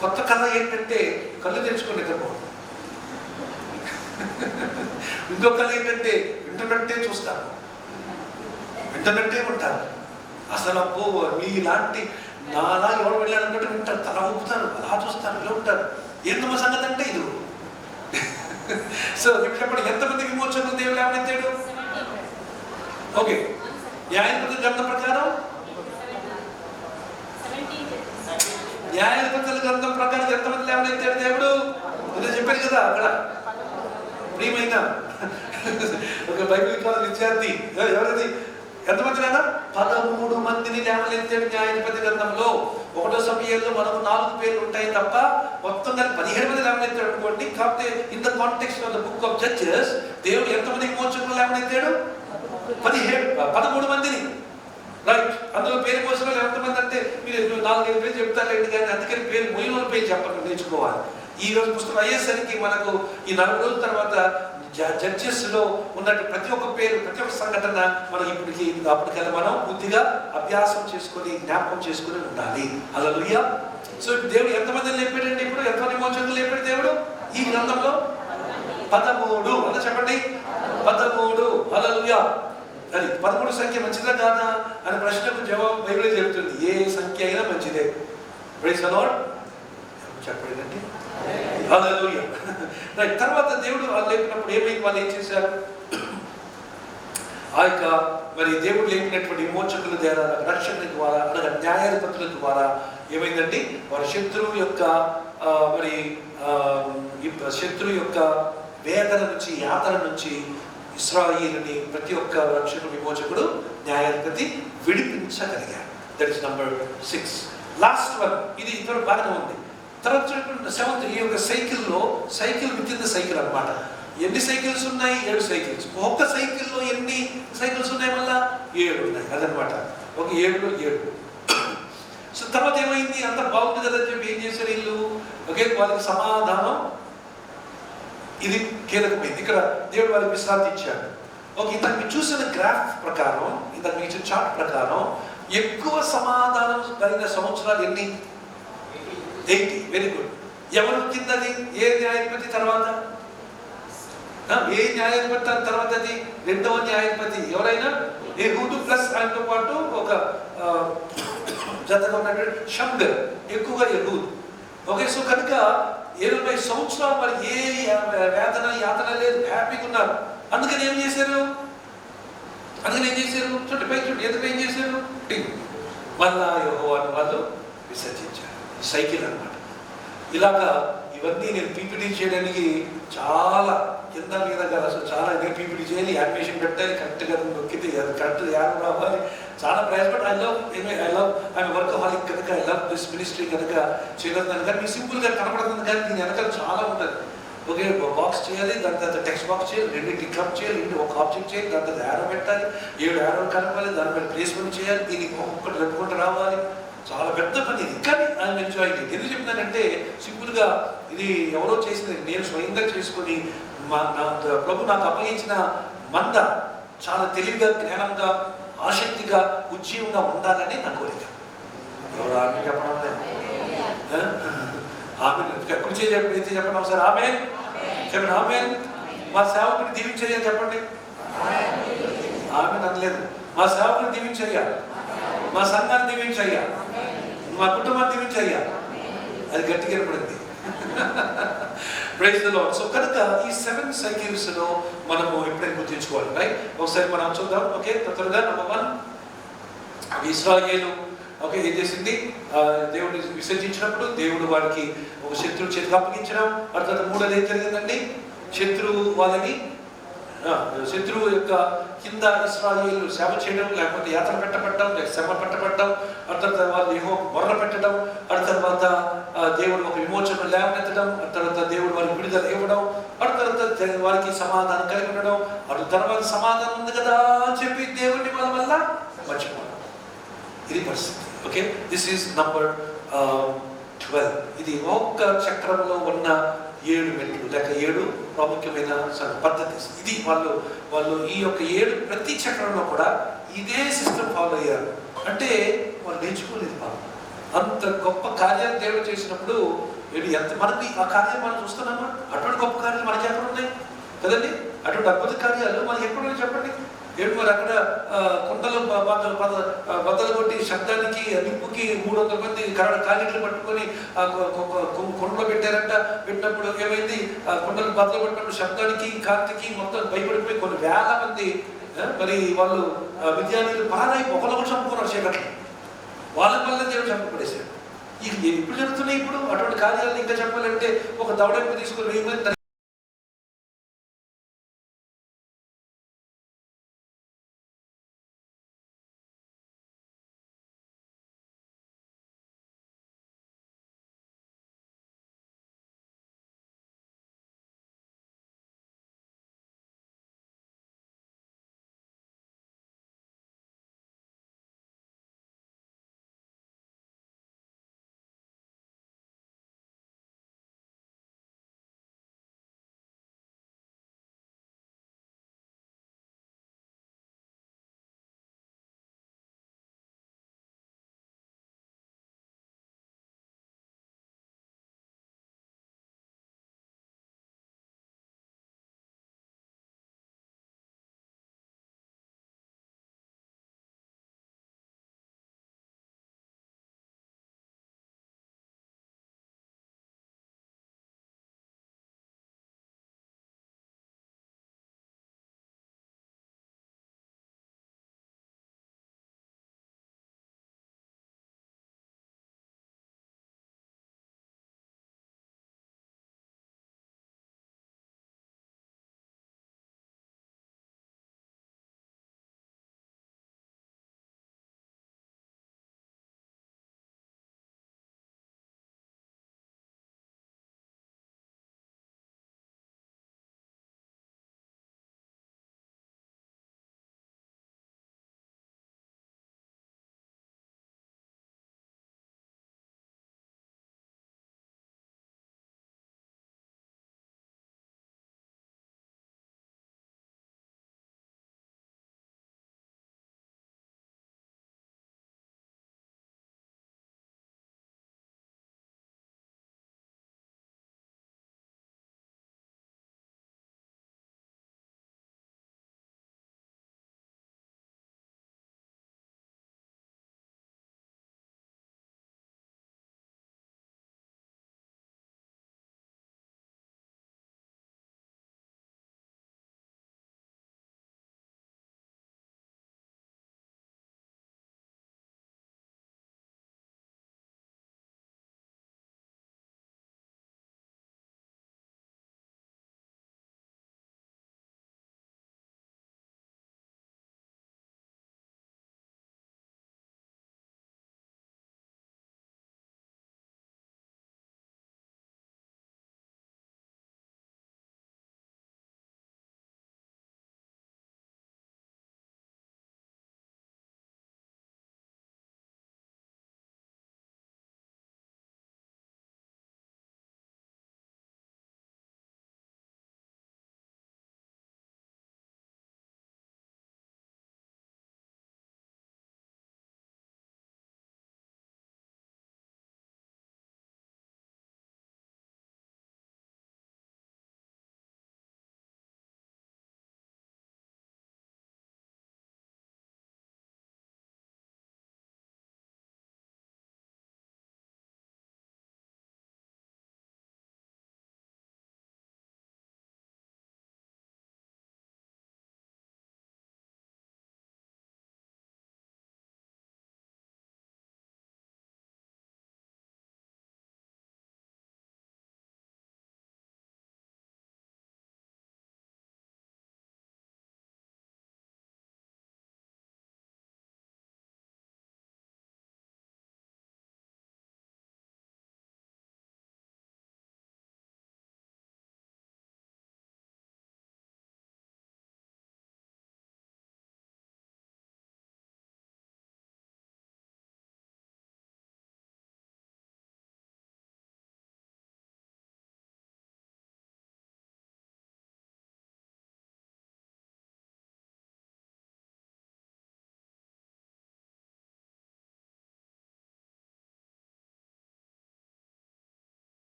కొత్త కథ ఏంటంటే కళ్ళు తెచ్చుకొని నిద్రపోవడం. ఇంకో కథ ఏంటంటే ఇంటర్నెట్టే చూస్తారు, ఇంటర్నెట్టే ఉంటారు. అసలు అబ్బో మీలాంటి నాలా ఎవరు వెళ్ళాలన్నట్టు వింటారు, తల ఊపుతారు, అలా చూస్తారు, ఇలా ఉంటారు. ఏందమ్మ సంగతి అంటే ఇది. సో ఇప్పుడు చెప్పండి, ఎంతమంది విమోచకులు దేవుడు లేవనెత్తాడు? ఓకే, న్యాయాధిపతుల గ్రంథం ప్రకారం ఎంతమంది లేవనెత్తాడు దేవుడు? ఇదే చెప్పారు కదా అక్కడ. ప్రియమైన ఒక బైబిల్ క్లాస్ విద్యార్థి ఎవరిది ఎంతమంది లేదా? 13 మందిని లేవనెత్తాడు న్యాయాధిపతి గ్రంథంలో. 1వ సమయంలో మనకు 4 పేర్లు ఉంటాయి తప్ప మొత్తం దాన్ని 17 మంది లేవనెత్తాడు అనుకోండి. కాకపోతే in the context of the book of judges దేవుడు ఎంతమంది విమోచకులు లేవనెత్తాడు? 13 మందిని. రైట్, అందులో పేరు మోసిన వాళ్ళు ఎంతమంది అంటే మీరు 4-5 పేరు చెప్తారండి, కానీ అందుకని పేరు మొయిన పేరు చెప్పండి, నేర్చుకోవాలి. ఈ రోజు పుస్తకం అయ్యేసరికి మనకు ఈ 40 రోజుల తర్వాత జడ్జెస్ లో ఉన్నట్టు ప్రతి ఒక్క పేరు, ప్రతి ఒక్క సంఘటన మనం అప్పటికల్లా మనం బుద్ధిగా అభ్యాసం చేసుకొని జ్ఞాపకం చేసుకుని ఉండాలి. హల్లెలూయా. సో ఇప్పుడు దేవుడు ఎంతమందిని లేపాడండి? ఇప్పుడు ఎంతమంది విమోచకులు లేపాడు దేవుడు ఈ గ్రంథంలో? 13. అలా చెప్పండి, 13. హల్లెలూయా. అది 13 సంఖ్య మంచిదా కాదా అనే ప్రశ్నకు జవాబు బైబిల్ చెబుతుంది. ఏ సంఖ్య అయినా మంచిదే. Praise the lord. చెప్పండి. హల్లెలూయా. రైట్, తర్వాత దేవుడు వాళ్ళు లేపినప్పుడు ఏమైంది? వాళ్ళు ఏం చేశారు? ఆ యొక్క మరి దేవుడు లేపినటువంటి విమోచకుల ద్వారా, రక్షణ ద్వారా, అనగా న్యాయాధిపతుల ద్వారా ఏమైందండి? వారి శత్రువు యొక్క శత్రువు యొక్క వేదన నుంచి, యాతన నుంచి ఇశ్రాయేలుని ప్రతి ఒక్క రక్షణ విమోచకుడు న్యాయాధిపతి విడిపించగలిగాడు. That is number 6. Last one, ఇది ఇంతలో బాగానే ఉంది. తర్వాత 7th, ఈ యొక్క cycle with in the cycle అనమాట. ఎన్ని సైకిల్స్ ఉన్నాయి? 7 సైకిల్స్. ఒక్క సైకిల్లో ఎన్ని సైకిల్స్ ఉన్నాయి? మళ్ళా 7 ఉన్నాయి. అదనమాట. ఒక 7లో 7. సో తర్వాత ఏమైంది? అంత బాగుంది కదా అని చెప్పి ఏం చేశారు వీళ్ళు? ఓకే, వాళ్ళకి సమాధానం ఇది కీలకమైంది. ఇక్కడ దేవుడు వారికి విశ్రాంతి ఇచ్చాడు. ఓకే, ఇంతకు మీరు చూసిన గ్రాఫ్ ప్రకారం, ఇంతకు మీరు ఇచ్చిన చార్ట్ ప్రకారం ఎక్కువ సమాధానం కలిగిన సంవత్సరాలు ఎన్ని? 80. Very good. ఎవరు కిందది? ఏ న్యాయాధిపతి తర్వాత? ఏ న్యాయాధిపతి తర్వాత? అది 2వ న్యాయాధిపతి. ఎవరైనా యెహూదు ప్లస్ ఆయనతో పాటు ఒక జతగా ఉన్నటువంటి షమ్గర్, ఎక్కువగా యెహూదు. ఓకే, సో కనుక 70 సంవత్సరాలు మరి ఏ వేదన యాతన లేదు, హ్యాపీగా ఉన్నారు. అందుకని ఏం చేశారు? చూడండి పై చూడండి, ఎందుకు ఏం చేశారు? మళ్ళా యెహోవాను వాళ్ళు విసర్జించారు. సైకిల్ అన్నమాట. ఇలాగా ఇవన్నీ నేను పీపీటీ చేయడానికి చాలా కింద మీదగా అసలు చాలా నేను పీపీటీ చేయాలి, యానిమేషన్ పెట్టాలి, కరెక్ట్గా నొక్కితే కరెక్ట్ యానం రావాలి, చాలా ప్రయాసపడి ఐ లవ్ వర్కహాలిక్ కనుక, ఐ లవ్ దిస్ మినిస్ట్రీ కనుక చేయగలను కనుక మీకు సింపుల్గా కనపడుతుంది. కానీ దీని వెనకాల చాలా ఉంటుంది. ఓకే, బాక్స్ చేయాలి, దాని తర్వాత టెక్స్ట్ బాక్స్ చేయాలి, 2 టిక్అప్ చేయాలి, ఒక ఆబ్జెక్ట్ చేయాలి, దాని తర్వాత యారో పెట్టాలి, 7 యారో కలపాలి, దాని మీద ప్లేస్మెంట్ చేయాలి, దీనికి ఒక్కొక్కటి రెట్టుకుంటూ రావాలి. చాలా పెద్ద పని ఇది. కానీ ఐఎమ్ ఎంజాయింగ్ ఇట్. ఎందుకు చెప్తున్నానంటే సింపుల్గా ఇది ఎవరో చేసింది, నేను స్వయంగా చేసుకొని ప్రభు నాకు అప్పగించిన మంద చాలా తెలివిగా, జ్ఞానంగా, ఆసక్తిగా, ఉజ్జీవంగా ఉండాలని నా కోరిక. ఎవరు ఆమె చెప్పడం లేదు. ఆమె కుడి చేయి చెప్పండి ఒకసారి. ఆమె చెప్పండి. ఆమె మా సేవకుని దీవించయ్యా చెప్పండి. ఆమె అనలేదు. మా సేవకుని దీవించయ్యా, మా సంఘాన్ని దీవించయ్యా, మా కుటుంబాన్ని దీవించయ్యా. అది గట్టిగా వినపడింది. Praise the lord. సో కనుక ఈ 7 సైకిల్స్ లో మనము ఎప్పుడైనా గుర్తించుకోవాలి. రైట్, ఒకసారి మనం చూద్దాం. ఓకే, త్వరగా నెంబర్ 1, ఇశ్రాయేలు ఓకే ఏం చేసింది? దేవుడిని విసర్జించినప్పుడు దేవుడు వారికి ఒక శత్రువు చేతికి అప్పగించడం. అర్థాత్ మూడోది ఏం జరిగిందండి? శత్రువు యొక్క కింద ఇశ్రాయేలు సేవ చేయడం, లేకపోతే యాత్ర పెట్టబడ్డం, శ్రమ పెట్టబడ్డం, అర్థాత్ వాళ్ళు ఏమో మొర్ర పెట్టడం, ఆ తర్వాత దేవుడు ఒక విమోచన లేవనెత్తడం, ఆ తర్వాత దేవుడు వారికి విడుదల ఇవ్వడం, ఆ తర్వాత వారికి సమాధానం కలిగి ఉండడం, అటు తర్వాత సమాధానం ఉంది కదా అని చెప్పి దేవుడిని వల్ల మర్చిపోవడం. ఇది పరిస్థితి. Okay, this is number 12. ఇది ఒక్క చక్రంలో ఉన్న 7 మెట్లు లేక 7 ప్రాముఖ్యమైన పద్ధతి. ఇది వాళ్ళు ఈ యొక్క 7 ప్రతి చక్రంలో కూడా ఇదే సిస్టమ్ ఫాలో అయ్యారు. అంటే వాళ్ళు నేర్చుకోలేదు పాపం. అంత గొప్ప కార్యాలు దేవుడు చేసినప్పుడు ఎంత మనకి ఆ కార్యాలు మనం చూస్తున్నామా? అటువంటి గొప్ప కార్యాలు మనకి ఎక్కడ ఉన్నాయి కదండి? అటువంటి అద్భుత కార్యాలు మనకి ఎక్కడ ఉన్నాయి చెప్పండి. ఏడు మరి అక్కడ కుండలు బద్దలు కొట్టి శబ్దానికి నిప్పుకి 300 మంది కాలిట్లు పట్టుకొని కుండలో పెట్టారంట. పెట్టినప్పుడు ఏమైంది? కుండలు బద్దలు కొట్టినప్పుడు శబ్దానికి కాంతికి మొత్తం భయపడిపోయి కొన్ని వేల మంది మరి వాళ్ళు విద్యార్థులు పారాయి ఒకరు చంపుకున్నారు చీకట్లు. వాళ్ళ వల్ల దేవుడు చంపబడేశాడు. ఇది ఎప్పుడు జరుగుతున్నాయి ఇప్పుడు అటువంటి కార్యాలు? ఇంకా చెప్పాలంటే ఒక దౌడెంపు తీసుకుని 1000 మంది